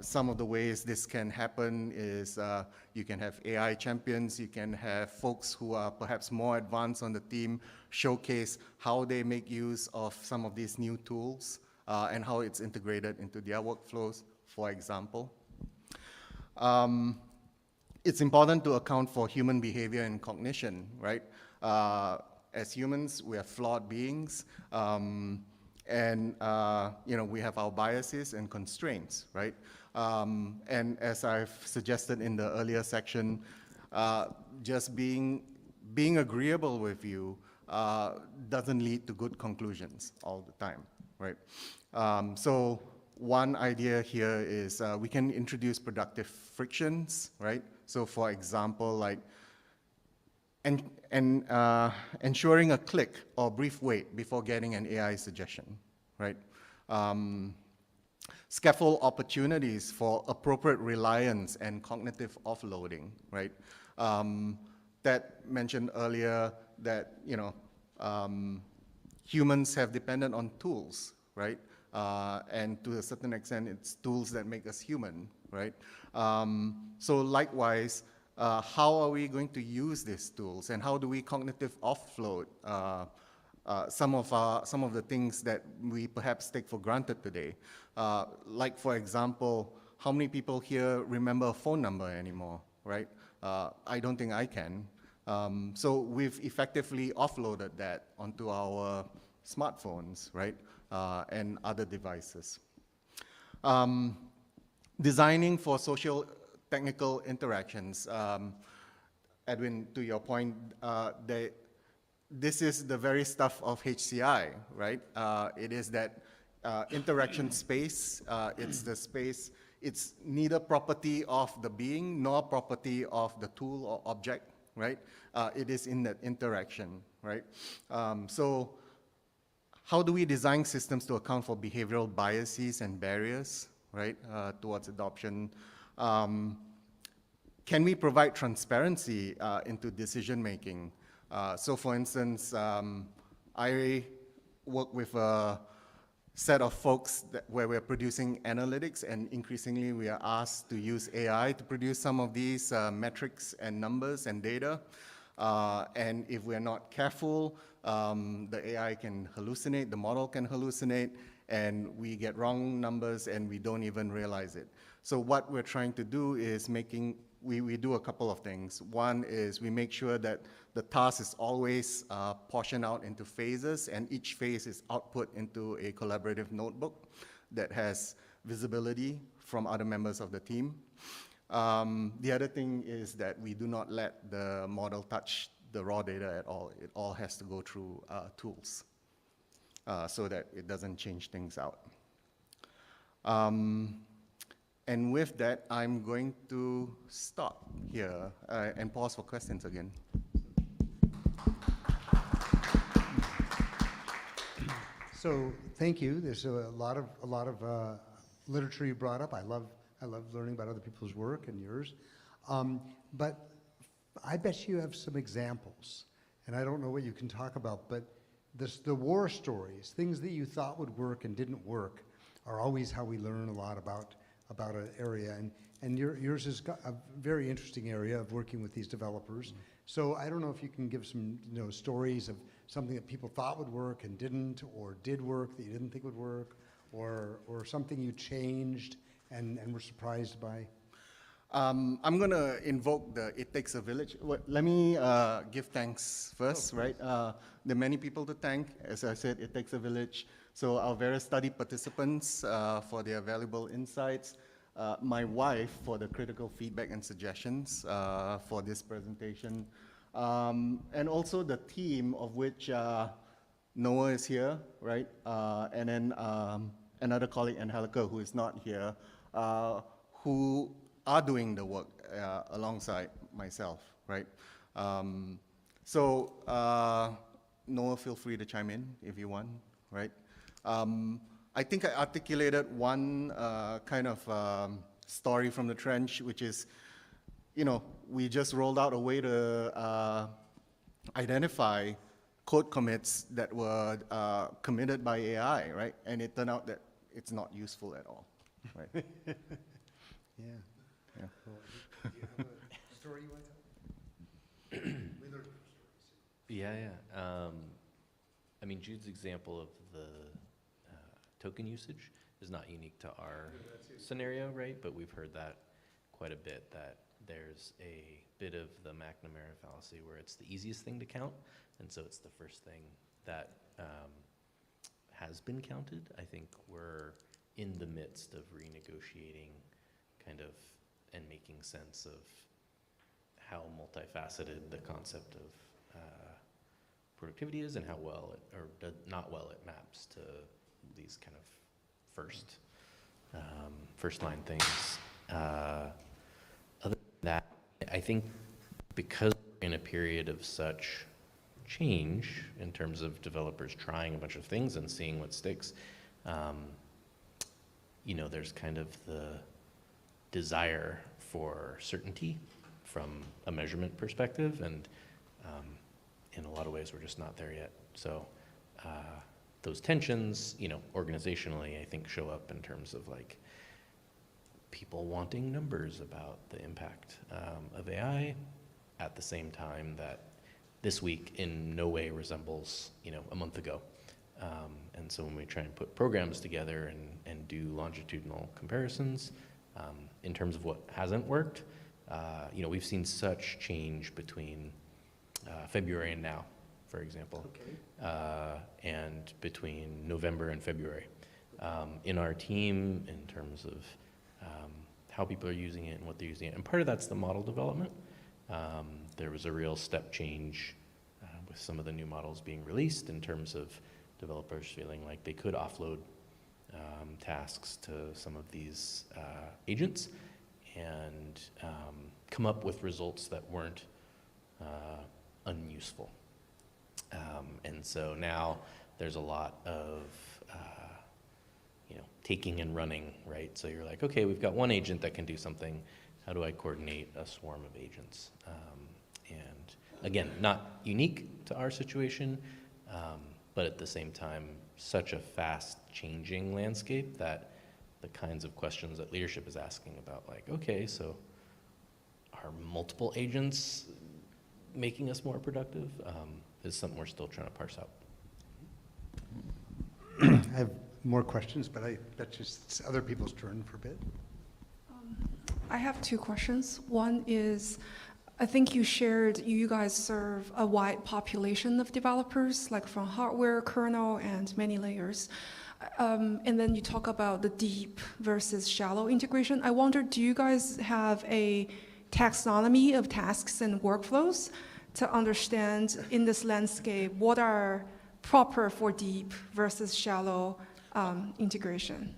[SPEAKER 4] some of the ways this can happen is you can have AI champions, you can have folks who are perhaps more advanced on the team showcase how they make use of some of these new tools and how it's integrated into their workflows, for example. It's important to account for human behavior and cognition, right? As humans, we are flawed beings. And you know, we have our biases and constraints, right? And as I've suggested in the earlier section, just being agreeable with you doesn't lead to good conclusions all the time, right? So one idea here is we can introduce productive frictions, right? So for example, like ensuring a click or brief wait before getting an AI suggestion, right? Scaffold opportunities for appropriate reliance and cognitive offloading, right? That mentioned earlier that, humans have depended on tools, right? And to a certain extent, it's tools that make us human, right? So likewise, how are we going to use these tools, and how do we cognitive offload some of the things that we perhaps take for granted today? Like for example, how many people here remember a phone number anymore, right? I don't think I can. So we've effectively offloaded that onto our smartphones, right, and other devices. Designing for social technical interactions. Edwin, to your point, this is the very stuff of HCI, right? It is that interaction space. It's the space. It's neither property of the being nor property of the tool or object, right? It is in that interaction, right? So how do we design systems to account for behavioral biases and barriers, right, towards adoption? Can we provide transparency into decision making? So for instance, I work with a set of folks where we're producing analytics, and increasingly we are asked to use AI to produce some of these metrics and numbers and data. And if we're not careful, the AI can hallucinate, the model can hallucinate, and we get wrong numbers and we don't even realize it. So what we're trying to do is we do a couple of things. One is we make sure that the task is always portioned out into phases, and each phase is output into a collaborative notebook that has visibility from other members of the team. The other thing is that we do not let the model touch the raw data at all. It all has to go through tools so that it doesn't change things out. And with that, I'm going to stop here and pause for questions again.
[SPEAKER 3] So thank you. There's a lot of literature you brought up. I love learning about other people's work and yours. But I bet you have some examples, and I don't know what you can talk about, but the war stories, things that you thought would work and didn't work, are always how we learn a lot about an area. And yours is a very interesting area of working with these developers. Mm-hmm. So I don't know if you can give some stories of something that people thought would work and didn't, or did work that you didn't think would work, or something you changed and were surprised by.
[SPEAKER 4] I'm going to invoke the "it takes a village." Let me give thanks first, right? There are many people to thank. As I said, it takes a village. So our various study participants for their valuable insights, my wife for the critical feedback and suggestions for this presentation, and also the team of which Noah is here, right? And then another colleague, Angelica, who is not here, who are doing the work alongside myself, right? So Noah, feel free to chime in if you want, right? I think I articulated one kind of story from the trench, which is, we just rolled out a way to identify code commits that were committed by AI, right? And it turned out that it's not useful at all, right?
[SPEAKER 3] Yeah.
[SPEAKER 4] Yeah.
[SPEAKER 3] Cool. Do you have a story you want to tell? We learned from stories.
[SPEAKER 7] Yeah. I mean, Jude's example of the token usage is not unique to our scenario, right? But we've heard that quite a bit, that there's a bit of the McNamara fallacy where it's the easiest thing to count, and so it's the first thing that has been counted. I think we're in the midst of renegotiating kind of and making sense of how multifaceted the concept of productivity is and how well it, or not well it maps to these kind of first line things. Other than that, I think because we're in a period of such change in terms of developers trying a bunch of things and seeing what sticks, there's kind of the desire for certainty from a measurement perspective, and in a lot of ways we're just not there yet. So those tensions, organizationally, I think show up in terms of like people wanting numbers about the impact of AI at the same time that this week in no way resembles, a month ago. And so when we try and put programs together and do longitudinal comparisons, in terms of what hasn't worked, we've seen such change between February and now, for example, and between November and February. In our team, in terms of how people are using it and what they're using it. And part of that's the model development. There was a real step change with some of the new models being released in terms of developers feeling like they could offload tasks to some of these agents and come up with results that weren't unuseful. And so now there's a lot of taking and running, right? So you're like, okay, we've got one agent that can do something. How do I coordinate a swarm of agents? And again, not unique to our situation, but at the same time, such a fast changing landscape that the kinds of questions that leadership is asking about, like, okay, so are multiple agents making us more productive? Is something we're still trying to parse out.
[SPEAKER 3] I have more questions, but that's just it's other people's turn for a bit.
[SPEAKER 8] I have two questions. One is, I think you shared you guys serve a wide population of developers, like from hardware, kernel, and many layers. And then you talk about the deep versus shallow integration. I wonder, do you guys have a taxonomy of tasks and workflows to understand in this landscape what are proper for deep versus shallow integration?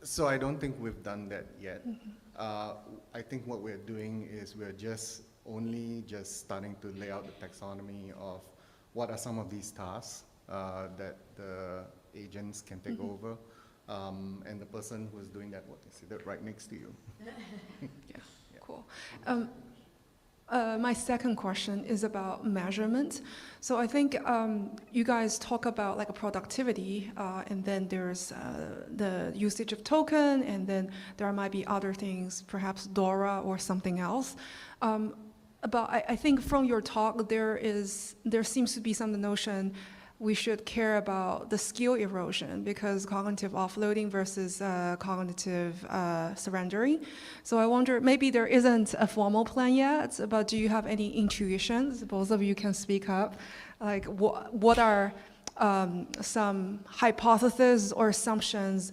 [SPEAKER 4] So I don't think we've done that yet. I think what we're doing is we're just starting to lay out the taxonomy of what are some of these tasks that the agents can take over, and the person who's doing that, what is it, right next to you.
[SPEAKER 8] Yeah, cool. My second question is about measurement. So I think you guys talk about like a productivity, and then there's the usage of token, and then there might be other things, perhaps DORA or something else. But I think from your talk, there seems to be some notion we should care about the skill erosion because cognitive offloading versus cognitive surrendering. So I wonder, maybe there isn't a formal plan yet, but do you have any intuitions? Both of you can speak up. Like what are some hypotheses or assumptions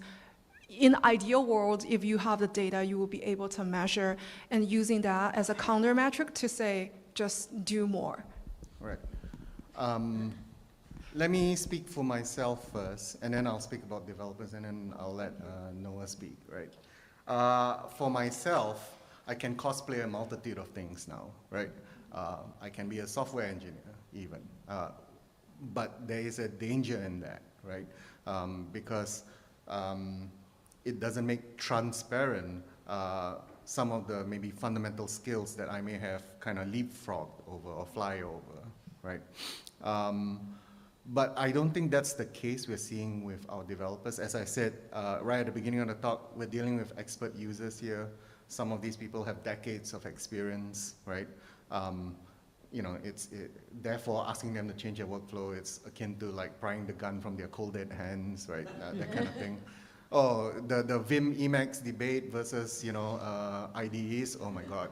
[SPEAKER 8] in the ideal world, if you have the data, you will be able to measure and using that as a counter metric to say, just do more.
[SPEAKER 4] Right. Let me speak for myself first, and then I'll speak about developers, and then I'll let Noah speak, right? For myself, I can cosplay a multitude of things now, right? I can be a software engineer, even. But there is a danger in that, right? Because it doesn't make transparent some of the maybe fundamental skills that I may have kind of leapfrogged over or fly over, right? But I don't think that's the case we're seeing with our developers. As I said right at the beginning of the talk, we're dealing with expert users here. Some of these people have decades of experience, right? Therefore asking them to change their workflow, it's akin to like prying the gun from their cold dead hands, right? That kind of thing. Oh, the Vim Emacs debate versus, IDEs, oh my God.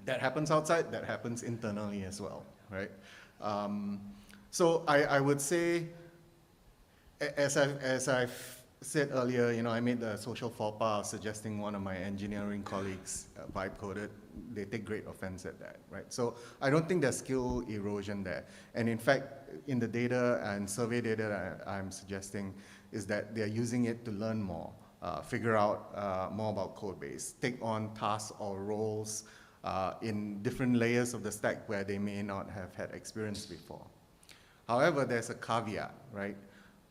[SPEAKER 4] That happens outside, that happens internally as well, right? So I would say, as I've said earlier, I made the social faux pas suggesting one of my engineering colleagues vibe coded. They take great offense at that, right? So I don't think there's skill erosion there. And in fact, in the data and survey data that I'm suggesting is that they're using it to learn more, figure out more about code base, take on tasks or roles in different layers of the stack where they may not have had experience before. However, there's a caveat, right?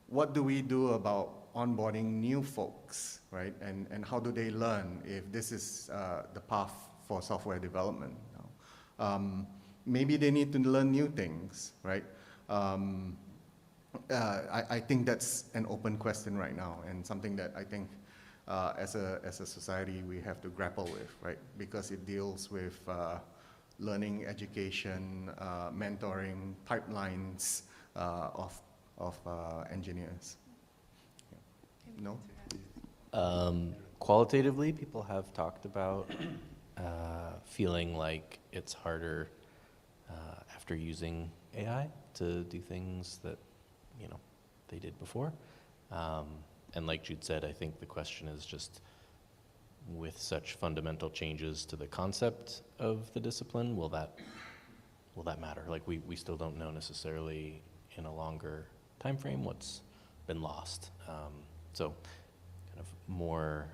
[SPEAKER 4] What do we do about onboarding new folks, right? And how do they learn if this is the path for software development? Maybe they need to learn new things, right? I think that's an open question right now, and something that I think as a society we have to grapple with, right? Because it deals with learning, education, mentoring, pipelines of engineers. No?
[SPEAKER 7] Qualitatively, people have talked about feeling like it's harder after using AI to do things that, they did before. And like Jude said, I think the question is just, with such fundamental changes to the concept of the discipline, will that matter? Like we still don't know necessarily in a longer time frame what's been lost. So kind of more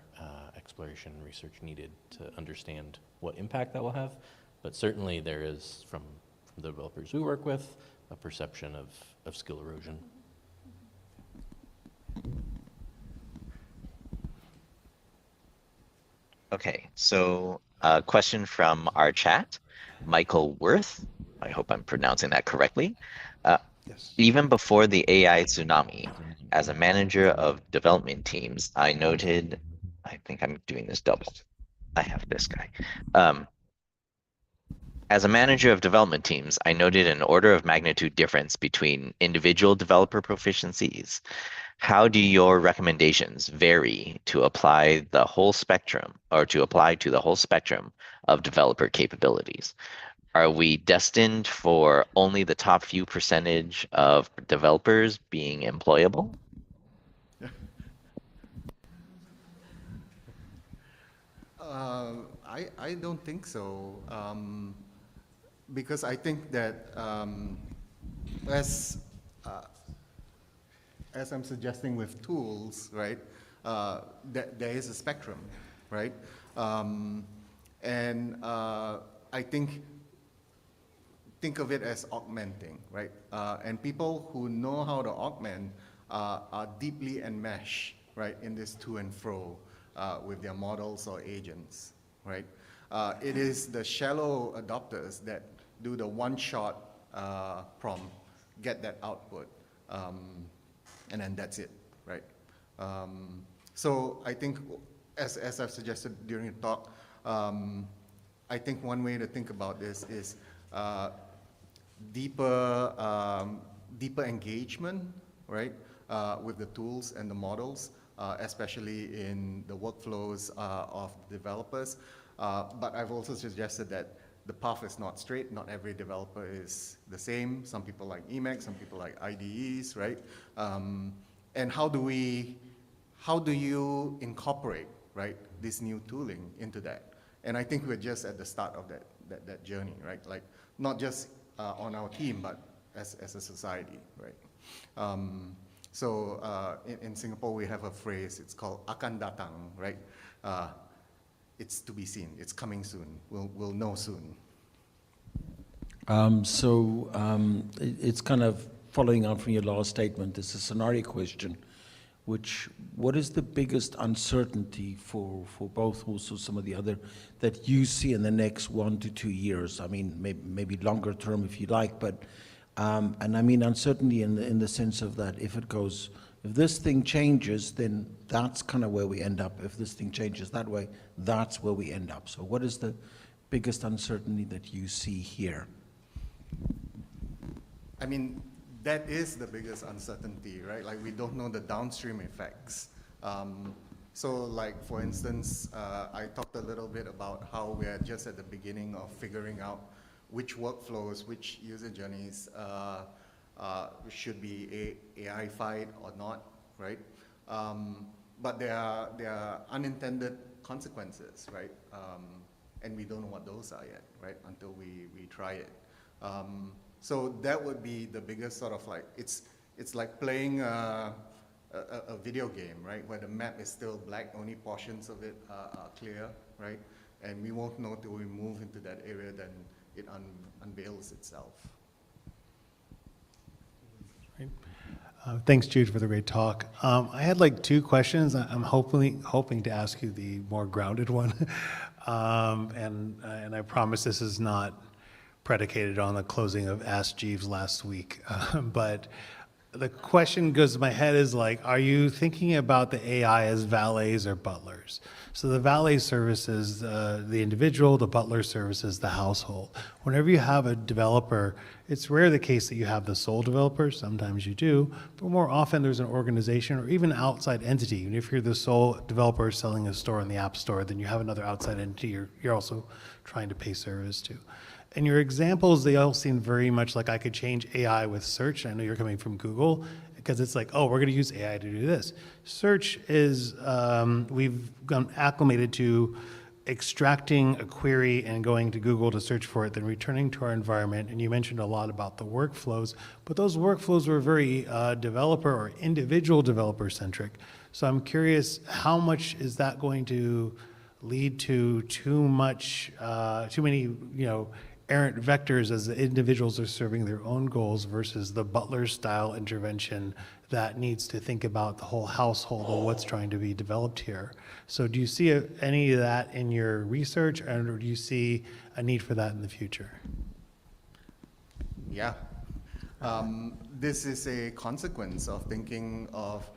[SPEAKER 7] exploration and research needed to understand what impact that will have. But certainly there is, from the developers we work with, a perception of skill erosion.
[SPEAKER 1] Okay, so a question from our chat, Michael Worth. I hope I'm pronouncing that correctly.
[SPEAKER 3] Yes.
[SPEAKER 1] Even before the AI tsunami, as a manager of development teams, I noted, I think I'm doing this double. I have this guy. As a manager of development teams, I noted an order of magnitude difference between individual developer proficiencies. How do your recommendations vary to apply the whole spectrum, or to apply to the whole spectrum of developer capabilities? Are we destined for only the top few percentage of developers being employable?
[SPEAKER 4] I don't think so, because I think that as I'm suggesting with tools, right, there is a spectrum, right? And I think of it as augmenting, right? And people who know how to augment are deeply enmeshed, right, in this to and fro with their models or agents, right? It is the shallow adopters that do the one-shot prompt, get that output, and then that's it, right? So I think, as I've suggested during the talk, I think one way to think about this is deeper engagement, right, with the tools and the models, especially in the workflows of developers. But I've also suggested that the path is not straight. Not every developer is the same. Some people like Emacs, some people like IDEs, right? And how do you incorporate, right, this new tooling into that? And I think we're just at the start of that journey, right? Like, not just on our team, but as a society, right? So in Singapore, we have a phrase, it's called akan datang, right? It's to be seen, it's coming soon, we'll know soon.
[SPEAKER 9] It's kind of following on from your last statement. It's a scenario question, what is the biggest uncertainty for both, also some of the other, that you see in the next 1 to 2 years? I mean, maybe longer term if you like, but, and I mean uncertainty in the sense of that if this thing changes, then that's kind of where we end up. If this thing changes that way, that's where we end up. So what is the biggest uncertainty that you see here?
[SPEAKER 4] I mean, that is the biggest uncertainty, right? Like, we don't know the downstream effects. So like, for instance, I talked a little bit about how we're just at the beginning of figuring out which workflows, which user journeys should be AI-fied or not, right? But there are unintended consequences, right? And we don't know what those are yet, right? Until we try it. So that would be the biggest sort of like, it's like playing a video game, right? Where the map is still black, only portions of it are clear, right? And we won't know till we move into that area, then it unveils itself.
[SPEAKER 10] Thanks, Jude, for the great talk. I had like two questions. I'm hoping to ask you the more grounded one. And I promise this is not predicated on the closing of Ask Jeeves last week. But the question goes to my head is like, are you thinking about the AI as valets or butlers? So the valet services the individual, the butler services the household. Whenever you have a developer, it's rare the case that you have the sole developer. Sometimes you do, but more often there's an organization or even outside entity. Even if you're the sole developer selling a store in the App Store, then you have another outside entity you're also trying to pay service to. And your examples, they all seem very much like I could change AI with search. I know you're coming from Google, because it's like, oh, we're going to use AI to do this. Search is, we've gone acclimated to extracting a query and going to Google to search for it, then returning to our environment. And you mentioned a lot about the workflows, but those workflows were very developer or individual developer centric. So I'm curious, how much is that going to lead to too many, errant vectors as the individuals are serving their own goals versus the butler style intervention that needs to think about the whole household or what's trying to be developed here. So do you see any of that in your research, or do you see a need for that in the future?
[SPEAKER 4] Yeah. This is a consequence of thinking of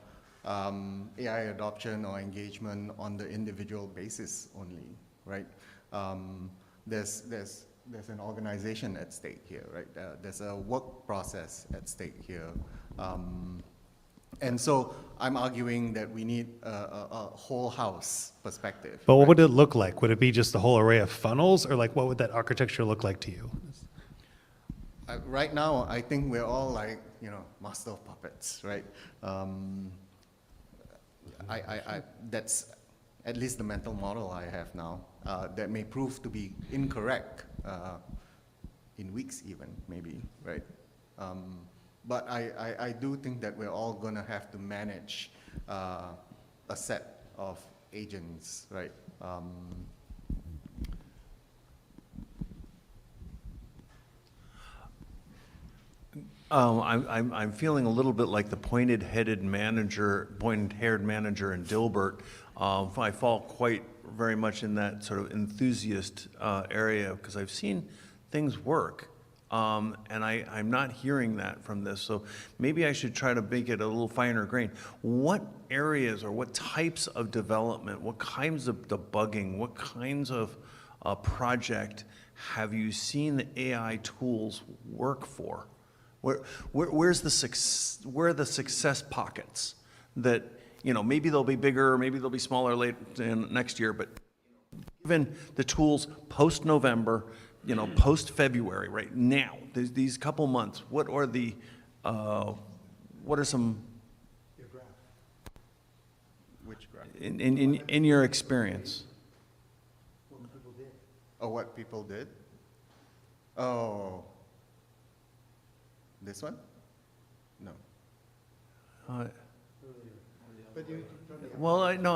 [SPEAKER 4] AI adoption or engagement on the individual basis only, right? There's an organization at stake here, right? There's a work process at stake here. And so I'm arguing that we need a whole house perspective.
[SPEAKER 10] But what would it look like? Would it be just a whole array of funnels, or like what would that architecture look like to you?
[SPEAKER 4] Right now, I think we're all like, master of puppets, right? That's at least the mental model I have now, that may prove to be incorrect in weeks even, maybe, right? But I do think that we're all going to have to manage a set of agents, right?
[SPEAKER 11] I'm feeling a little bit like the pointed-haired manager in Dilbert. I fall quite very much in that sort of enthusiast area, because I've seen things work, and I'm not hearing that from this. So maybe I should try to make it a little finer grain. What areas or what types of development, what kinds of debugging, what kinds of project have you seen the AI tools work for? Where are the success pockets that, maybe they'll be bigger, maybe they'll be smaller next year, but given the tools post-November, post-February, right now, these couple months, what are some?
[SPEAKER 3] Your graph.
[SPEAKER 4] Which graph?
[SPEAKER 11] In your experience?
[SPEAKER 3] What people did.
[SPEAKER 4] Oh, what people did? Oh. This one? No.
[SPEAKER 11] Well, no,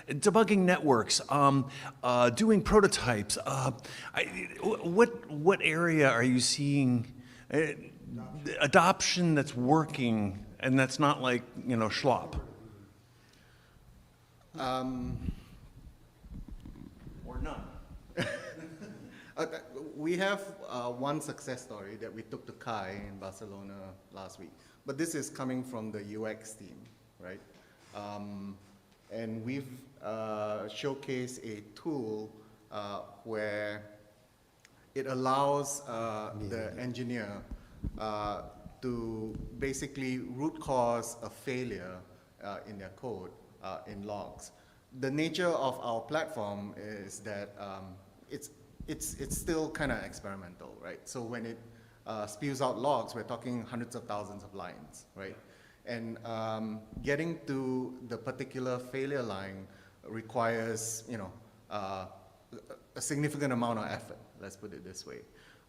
[SPEAKER 11] debugging networks, doing prototypes. What area are you seeing adoption that's working and that's not like schlop? Or none.
[SPEAKER 4] We have one success story that we took to Kai in Barcelona last week, but this is coming from the UX team, right? And we've showcased a tool where it allows the engineer to basically root cause a failure in their code in logs. The nature of our platform is that it's still kind of experimental, right? So when it spews out logs, we're talking hundreds of thousands of lines, right? And getting to the particular failure line requires, a significant amount of effort, let's put it this way.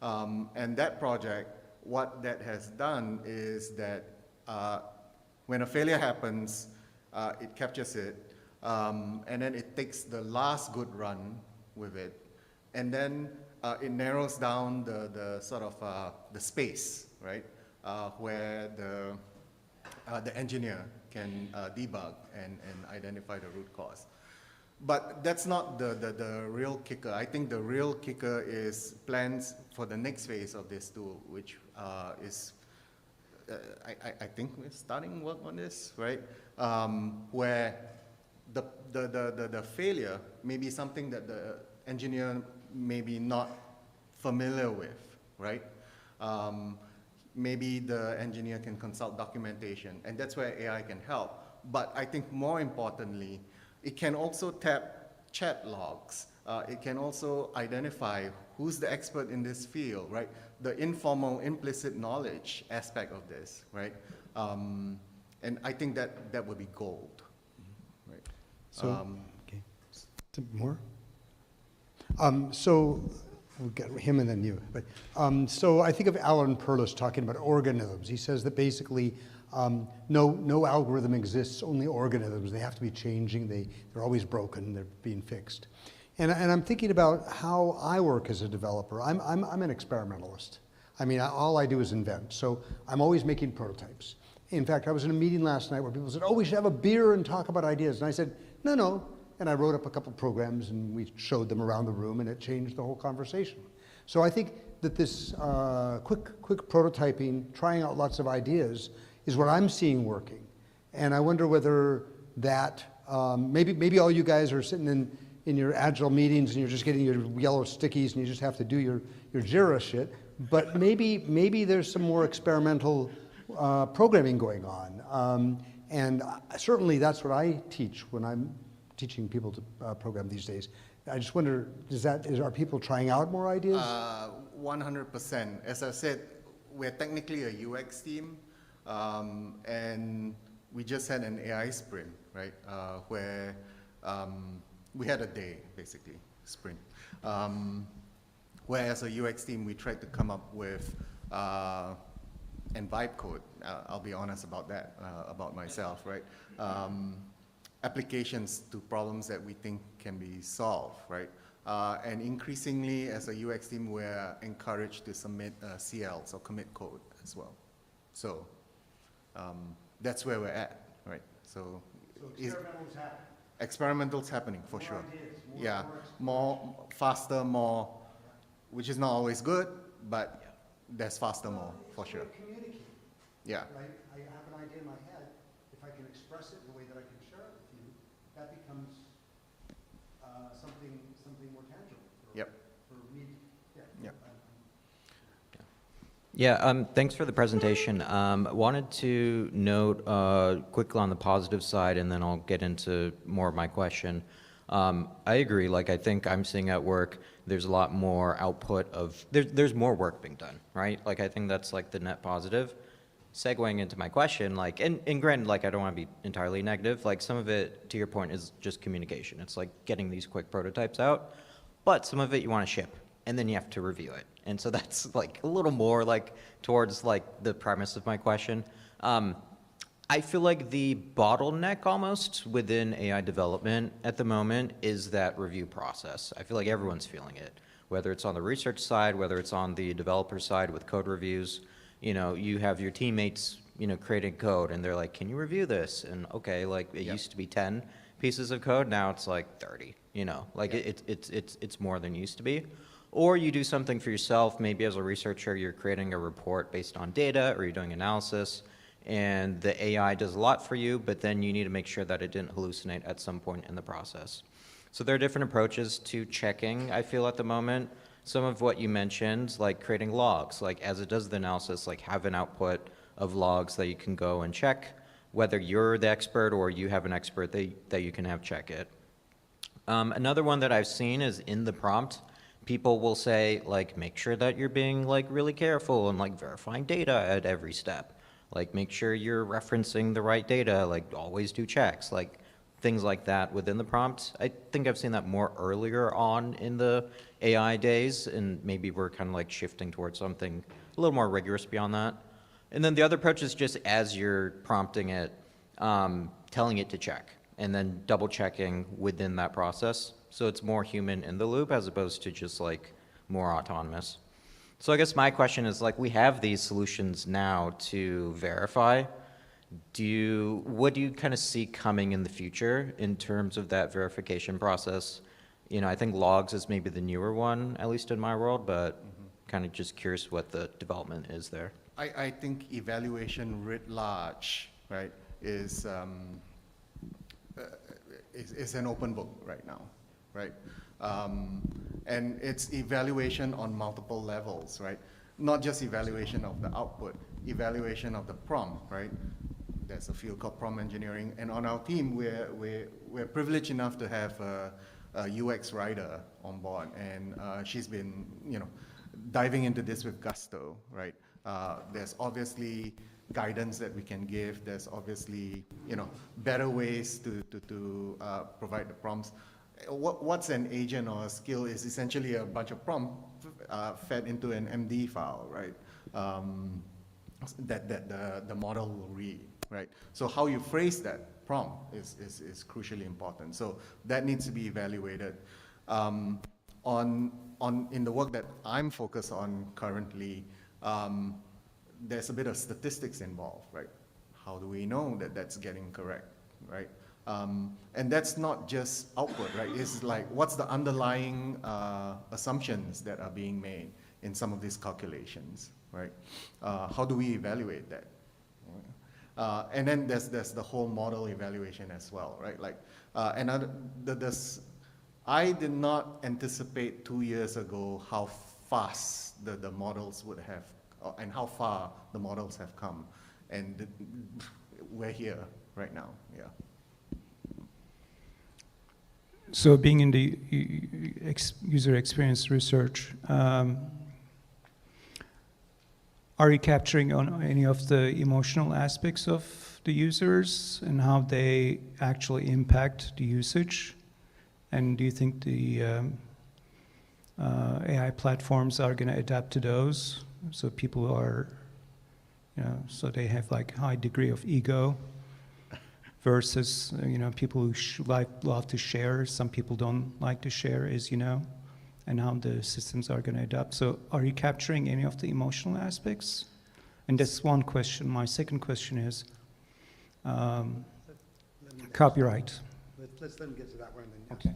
[SPEAKER 4] And that project, what that has done is that when a failure happens, it captures it, and then it takes the last good run with it, and then it narrows down the sort of the space, right, where the engineer can debug and identify the root cause. But that's not the real kicker. I think the real kicker is plans for the next phase of this tool, which is, I think we're starting work on this, right? Where the failure may be something that the engineer may be not familiar with, right? Maybe the engineer can consult documentation, and that's where AI can help. But I think more importantly, it can also tap chat logs. It can also identify who's the expert in this field, right? The informal, implicit knowledge aspect of this, right? And I think that would be gold, right?
[SPEAKER 3] So, okay. More? So we'll get him and then you. But, so I think of Alan Perlis talking about organisms. He says that basically no algorithm exists, only organisms. They have to be changing. They're always broken. They're being fixed. And I'm thinking about how I work as a developer. I'm an experimentalist. I mean, all I do is invent. So I'm always making prototypes. In fact, I was in a meeting last night where people said, oh, we should have a beer and talk about ideas. And I said, no. And I wrote up a couple programs and we showed them around the room and it changed the whole conversation. So I think that this quick prototyping, trying out lots of ideas is what I'm seeing working. And I wonder whether that, maybe all you guys are sitting in your agile meetings and you're just getting your yellow stickies and you just have to do your Jira shit, but maybe there's some more experimental programming going on. And certainly that's what I teach when I'm teaching people to program these days. I just wonder, are people trying out more ideas?
[SPEAKER 4] 100%. As I said, we're technically a UX team, and we just had an AI sprint, right? Where we had a day, basically, sprint. Where as a UX team, we tried to come up with and vibe code. I'll be honest about that, about myself, right? Applications to problems that we think can be solved, right? And increasingly, as a UX team, we're encouraged to submit CLs or commit code as well. So that's where we're at, right? So
[SPEAKER 3] experimental's happening.
[SPEAKER 4] Experimental's happening, for sure.
[SPEAKER 3] Ideas,
[SPEAKER 4] Yeah, more, faster, more, which is not always good, but there's faster, more, for sure.
[SPEAKER 3] Communicate.
[SPEAKER 4] Yeah.
[SPEAKER 3] Right? I have an idea in my head. If I can express it in a way that I can share it with you, that becomes something more tangible. For me. Yeah.
[SPEAKER 12] Yeah, thanks for the presentation. Wanted to note quickly on the positive side, and then I'll get into more of my question. I agree, like I think I'm seeing at work, there's a lot more output of, there's more work being done, right? Like I think that's like the net positive. Segueing into my question, like, and granted, like I don't want to be entirely negative, like some of it, to your point, is just communication. It's like getting these quick prototypes out, but some of it you want to ship, and then you have to review it. And so that's like a little more like towards like the premise of my question. I feel like the bottleneck almost within AI development at the moment is that review process. I feel like everyone's feeling it, whether it's on the research side, whether it's on the developer side with code reviews. You know, you have your teammates, you know, creating code and they're like, can you review this? And okay, like it used to be 10 pieces of code, now it's like 30, you know, like it's more than it used to be. Or you do something for yourself, maybe as a researcher, you're creating a report based on data or you're doing analysis and the AI does a lot for you, but then you need to make sure that it didn't hallucinate at some point in the process. So there are different approaches to checking, I feel at the moment. Some of what you mentioned, like creating logs, like as it does the analysis, like have an output of logs that you can go and check, whether you're the expert or you have an expert that you can have check it. Another one that I've seen is in the prompt, people will say, like, make sure that you're being like really careful and like verifying data at every step. Like, make sure you're referencing the right data, like, always do checks, like, things like that within the prompt. I think I've seen that more earlier on in the AI days, and maybe we're kind of like shifting towards something a little more rigorous beyond that. And then the other approach is just as you're prompting it, telling it to check, and then double checking within that process. So it's more human in the loop as opposed to just like more autonomous. So I guess my question is, like, we have these solutions now to verify. What do you kind of see coming in the future in terms of that verification process? You know, I think logs is maybe the newer one, at least in my world, but kind of just curious what the development is there.
[SPEAKER 4] I think evaluation writ large, right, is an open book right now, right? And it's evaluation on multiple levels, right? Not just evaluation of the output, evaluation of the prompt, right? There's a field called prompt engineering, and on our team, we're privileged enough to have a UX writer on board, and she's been, diving into this with gusto, right? There's obviously guidance that we can give. There's obviously, better ways to provide the prompts. What's an agent or a skill is essentially a bunch of prompts fed into an MD file, right? That the model will read, right? So how you phrase that prompt is crucially important. So that needs to be evaluated. In the work that I'm focused on currently, there's a bit of statistics involved, right? How do we know that that's getting correct, right? And that's not just output, right? It's like, what's the underlying assumptions that are being made in some of these calculations, right? How do we evaluate that? And then there's the whole model evaluation as well, right? Like, I did not anticipate 2 years ago how fast the models would have, and how far the models have come. And we're here right now, yeah.
[SPEAKER 6] So being in the user experience research, are you capturing on any of the emotional aspects of the users and how they actually impact the usage? And do you think the AI platforms are going to adapt to those? So people are, so they have like high degree of ego versus, people who love to share. Some people don't like to share, as you know, and how the systems are going to adapt. So are you capturing any of the emotional aspects? And that's one question. My second question is copyright.
[SPEAKER 3] Let's let him get to that one. And then
[SPEAKER 6] Okay.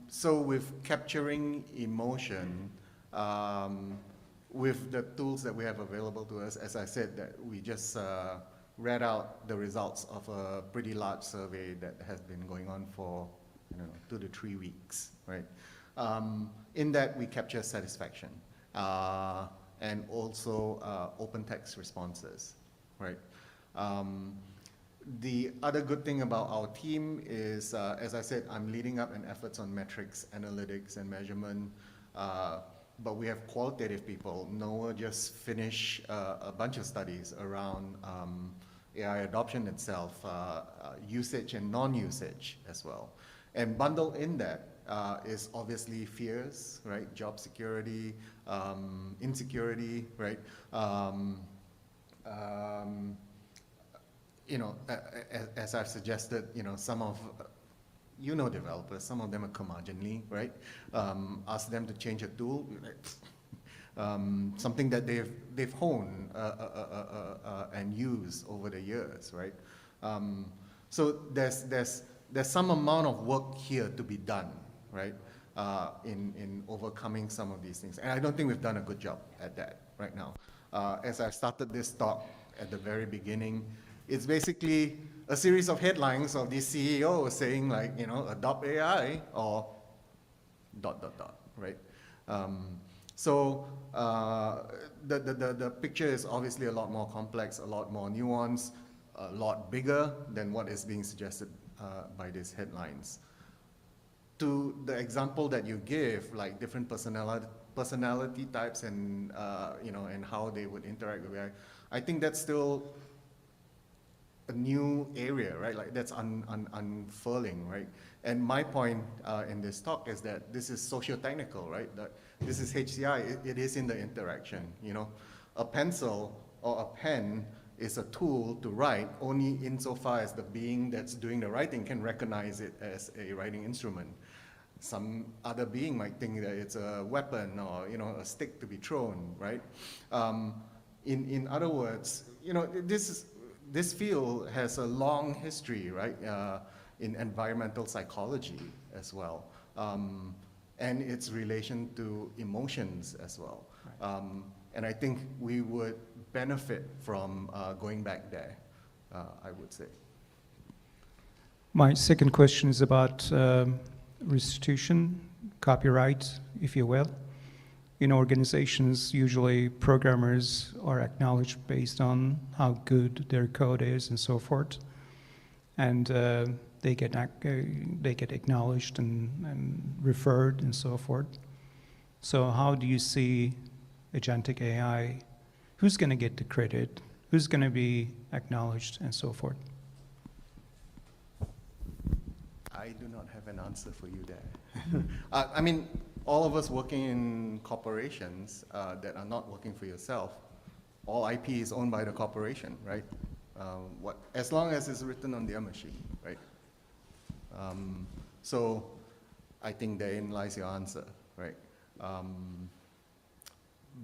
[SPEAKER 4] So with capturing emotion, with the tools that we have available to us, as I said, that we just read out the results of a pretty large survey that has been going on for 2 to 3 weeks, right? In that, we capture satisfaction and also open text responses, right? The other good thing about our team is, as I said, I'm leading up an efforts on metrics, analytics, and measurement. But we have qualitative people. Noah just finished a bunch of studies around AI adoption itself, usage and non-usage as well. And bundled in that is obviously fears, right? Job security, insecurity, right? As I've suggested, some of, developers, some of them are curmudgeonly, right? Ask them to change a tool, something that they've honed and used over the years, right? So there's some amount of work here to be done, right? In overcoming some of these things, and I don't think we've done a good job at that right now. As I started this talk at the very beginning, it's basically a series of headlines of these CEOs saying, like, adopt AI or ... right? So the picture is obviously a lot more complex, a lot more nuanced, a lot bigger than what is being suggested by these headlines. To the example that you give, like different personality types and, and how they would interact with AI. I think that's still a new area, right? Like that's unfurling, right? And my point in this talk is that this is socio-technical, right? That this is HCI, it is in the interaction, A pencil or a pen is a tool to write only insofar as the being that's doing the writing can recognize it as a writing instrument. Some other being might think that it's a weapon or, a stick to be thrown, right? In other words, this field has a long history, right, in environmental psychology as well, and its relation to emotions as well. Right. And I think we would benefit from going back there, I would say.
[SPEAKER 6] My second question is about restitution, copyright, if you will. In organizations, usually programmers are acknowledged based on how good their code is and so forth. And they get acknowledged and referred and so forth. So how do you see agentic AI? Who's going to get the credit? Who's going to be acknowledged and so forth?
[SPEAKER 4] I do not have an answer for you there. I mean, all of us working in corporations that are not working for yourself, all IP is owned by the corporation, right? As long as it's written on their machine, right? So I think therein lies your answer, right?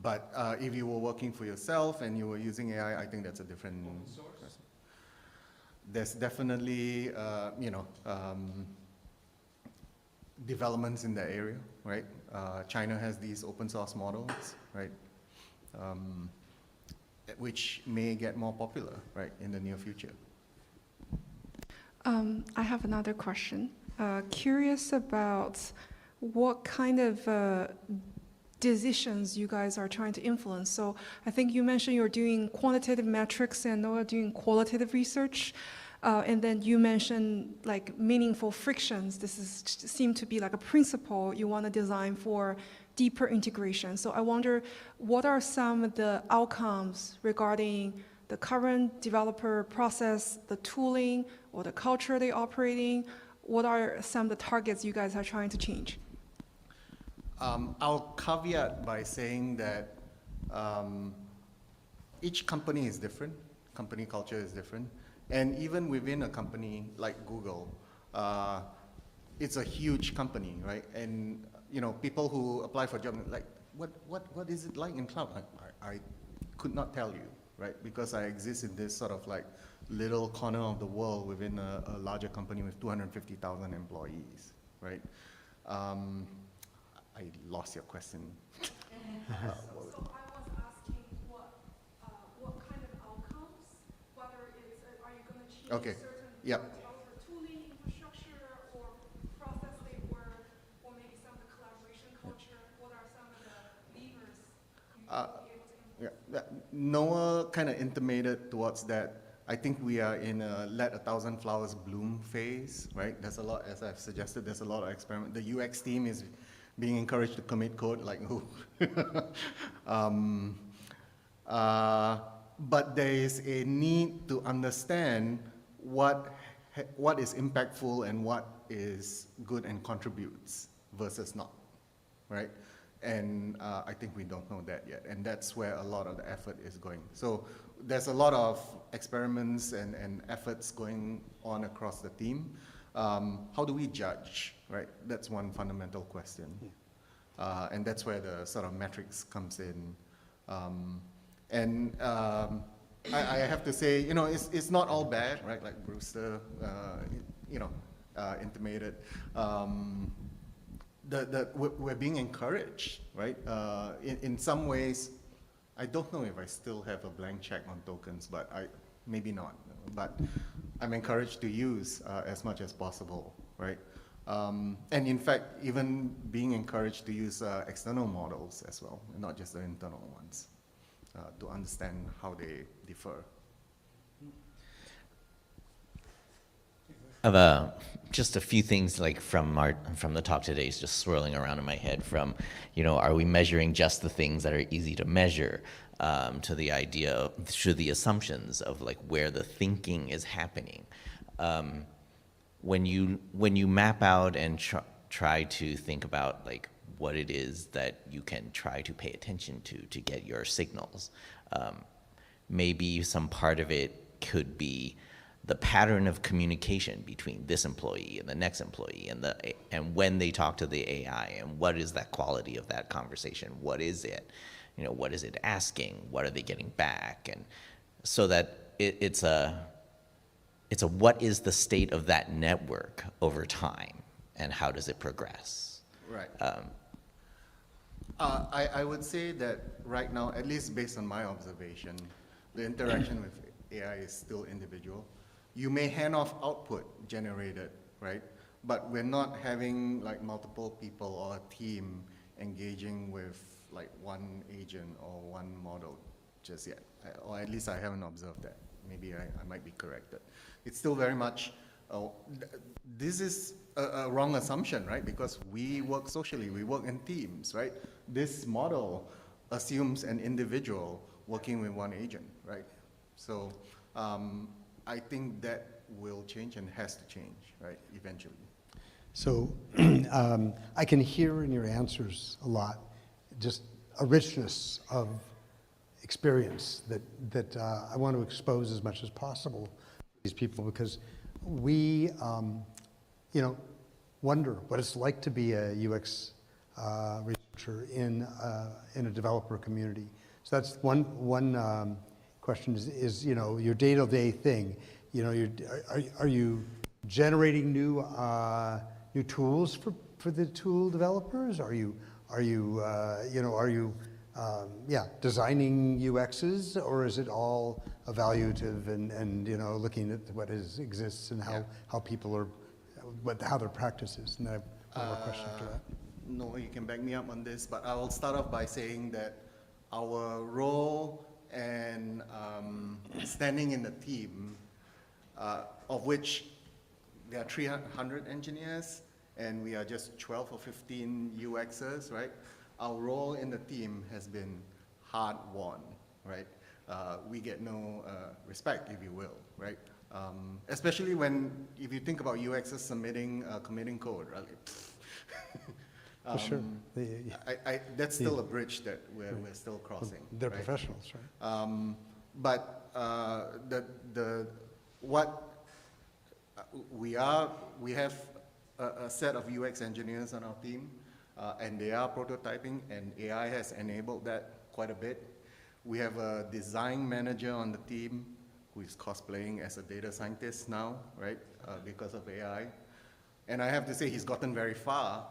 [SPEAKER 4] But if you were working for yourself and you were using AI, I think that's a different question. There's definitely, developments in that area, right? China has these open source models, right? Which may get more popular, right, in the near future.
[SPEAKER 8] I have another question. Curious about what kind of decisions you guys are trying to influence. So I think you mentioned you're doing quantitative metrics and Noah doing qualitative research. And then you mentioned like meaningful frictions. This seem to be like a principle you want to design for deeper integration. So I wonder, what are some of the outcomes regarding the current developer process, the tooling, or the culture they operating? What are some of the targets you guys are trying to change?
[SPEAKER 4] I'll caveat by saying that each company is different, company culture is different, and even within a company like Google, it's a huge company, right? And people who apply for jobs like, what is it like in cloud? I could not tell you, right? Because I exist in this sort of like little corner of the world within a larger company with 250,000 employees, right? I lost your question.
[SPEAKER 8] So I was asking what kind of outcomes, whether it's, are you going to change certain developer tooling, infrastructure, or process they work, or maybe some of the collaboration culture? What are some of the levers you will be able to influence?
[SPEAKER 4] Noah kind of intimated towards that. I think we are in a let 1,000 flowers bloom phase, right? There's a lot, as I've suggested, there's a lot of experiment. The UX team is being encouraged to commit code, like who? But there is a need to understand what is impactful and what is good and contributes versus not, right? And I think we don't know that yet, and that's where a lot of the effort is going. So there's a lot of experiments and efforts going on across the team. How do we judge, right? That's one fundamental question. And that's where the sort of metrics comes in. I have to say, it's not all bad, right? Like Brewster, intimated. We're being encouraged, right? In some ways, I don't know if I still have a blank check on tokens, but maybe not. But I'm encouraged to use as much as possible, right? And in fact, even being encouraged to use external models as well, not just the internal ones, to understand how they differ.
[SPEAKER 1] Just a few things like from the talk today is just swirling around in my head. From, are we measuring just the things that are easy to measure, to the idea of, to the assumptions of like where the thinking is happening. When you map out and try to think about like what it is that you can try to pay attention to get your signals, maybe some part of it could be the pattern of communication between this employee and the next employee, and when they talk to the AI, and what is that quality of that conversation? What is it? What is it asking? What are they getting back? And so that it's a what is the state of that network over time, and how does it progress?
[SPEAKER 4] Right. I would say that right now, at least based on my observation, the interaction with AI is still individual. You may hand off output generated, right? But we're not having like multiple people or a team engaging with like one agent or one model just yet. Or at least I haven't observed that. Maybe I might be corrected. It's still very much, this is a wrong assumption, right? Because we work socially, we work in teams, right? This model assumes an individual working with one agent, right? So I think that will change and has to change, right, eventually.
[SPEAKER 3] So I can hear in your answers a lot, just a richness of experience that I want to expose as much as possible to these people, because we, wonder what it's like to be a UX researcher in a developer community. So that's one question is your day-to-day thing. Are you generating new tools for the tool developers? Are you designing UXs, or is it all evaluative and looking at what exists and how people are, how their practice is? And I have one more question after that.
[SPEAKER 4] No, you can back me up on this, but I'll start off by saying that our role and standing in the team, of which there are 300 engineers, and we are just 12 or 15 UXers, right? Our role in the team has been hard-won, right? We get no respect, if you will, right? Especially if you think about UXers committing code, right?
[SPEAKER 3] For sure.
[SPEAKER 4] That's still a bridge that we're still crossing.
[SPEAKER 3] They're
[SPEAKER 4] right?
[SPEAKER 3] professionals, right?
[SPEAKER 4] We have a set of UX engineers on our team, and they are prototyping, and AI has enabled that quite a bit. We have a design manager on the team who is cosplaying as a data scientist now, right, because of AI. And I have to say he's gotten very far,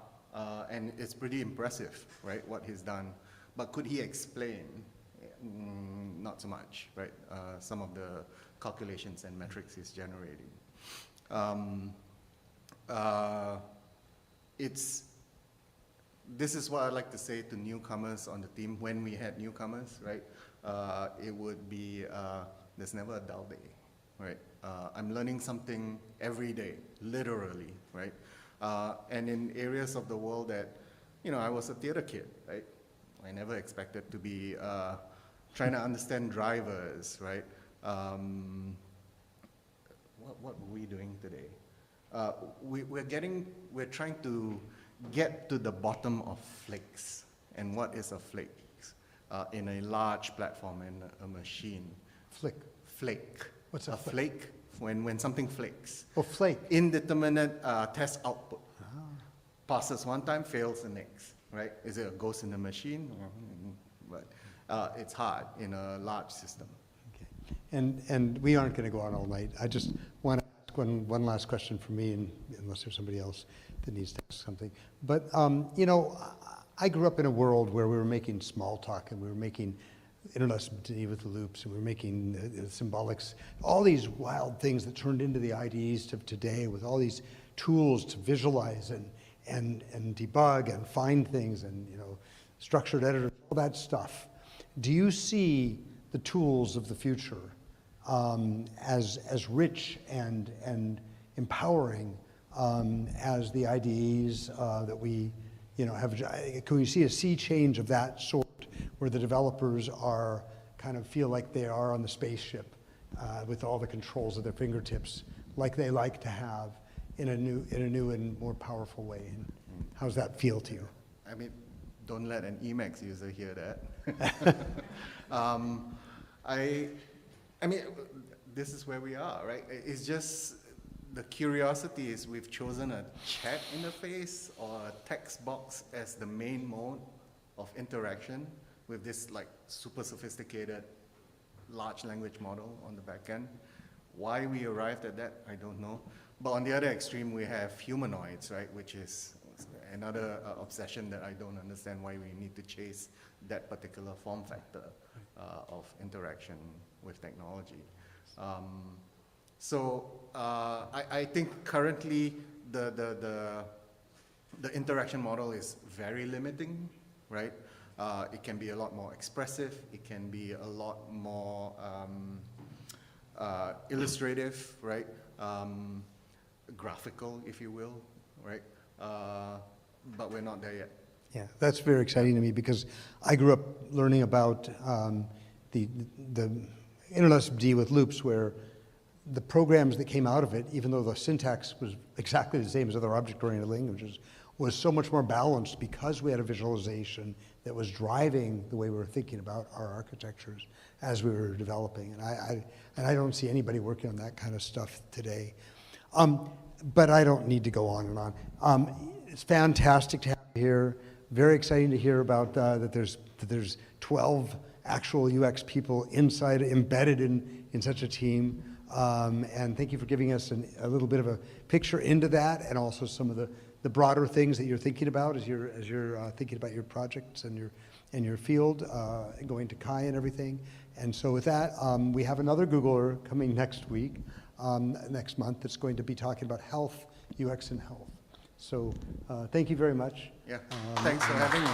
[SPEAKER 4] and it's pretty impressive, right, what he's done. But could he explain? Not so much, right? Some of the calculations and metrics he's generating. This is what I like to say to newcomers on the team. When we had newcomers, right, it would be, there's never a dull day, right? I'm learning something every day, literally, right? And in areas of the world that, I was a theater kid, right? I never expected to be trying to understand drivers, right? What were we doing today? We're trying to get to the bottom of flakes. And what is a flake? In a large platform, in a machine. Flake.
[SPEAKER 3] What's a flake?
[SPEAKER 4] flake? When something flakes.
[SPEAKER 3] Oh, flake.
[SPEAKER 4] Indeterminate test output. Passes one time, fails the next, right? Is it a ghost in the machine? But it's hard in a large system.
[SPEAKER 3] Okay. And we aren't going to go on all night. I just want to ask one last question for me, and unless there's somebody else that needs to ask something. But, I grew up in a world where we were making small talk, and we were making interlaced with the loops, and we were making symbolics, all these wild things that turned into the IDEs of today, with all these tools to visualize and debug and find things, and structured editors, all that stuff. Do you see the tools of the future as rich and empowering as the IDEs that we, have. Can we see a sea change of that sort, where the developers are kind of feel like they are on the spaceship with all the controls at their fingertips, like they like to have in a new and more powerful way? And how's that feel to you?
[SPEAKER 4] I mean, don't let an Emacs user hear that. I mean, this is where we are, right? It's just the curiosity is we've chosen a chat interface or a text box as the main mode of interaction with this like super sophisticated large language model on the back end. Why we arrived at that, I don't know. But on the other extreme, we have humanoids, right? Which is another obsession that I don't understand why we need to chase that particular form factor of interaction with technology. I think currently the interaction model is very limiting, right? It can be a lot more expressive. It can be a lot more illustrative, right? Graphical, if you will, right? But we're not there yet.
[SPEAKER 3] Yeah, that's very exciting to me, because I grew up learning about the interlesd with loops, where the programs that came out of it, even though the syntax was exactly the same as other object-oriented languages, was so much more balanced because we had a visualization that was driving the way we were thinking about our architectures as we were developing. And I don't see anybody working on that kind of stuff today. But I don't need to go on and on. It's fantastic to have you here. Very exciting to hear about that there's 12 actual UX people embedded in such a team. And thank you for giving us a little bit of a picture into that, and also some of the broader things that you're thinking about as you're thinking about your projects and your field, going to Kai and everything. And so with that, we have another Googler coming next week, next month, that's going to be talking about health, UX and health. So thank you very much.
[SPEAKER 4] Yeah, thanks for having me.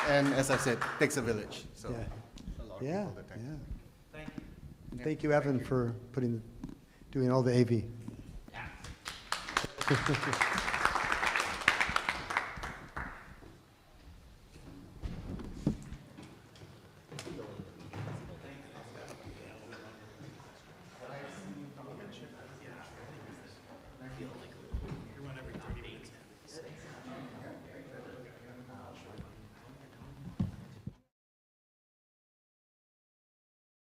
[SPEAKER 4] And as I said, takes a village. So
[SPEAKER 3] Yeah.
[SPEAKER 4] a lot of
[SPEAKER 3] Yeah,
[SPEAKER 4] people that take.
[SPEAKER 3] yeah.
[SPEAKER 5] Thank you.
[SPEAKER 3] And thank you, Evan, for doing all the AV.
[SPEAKER 5] Yeah.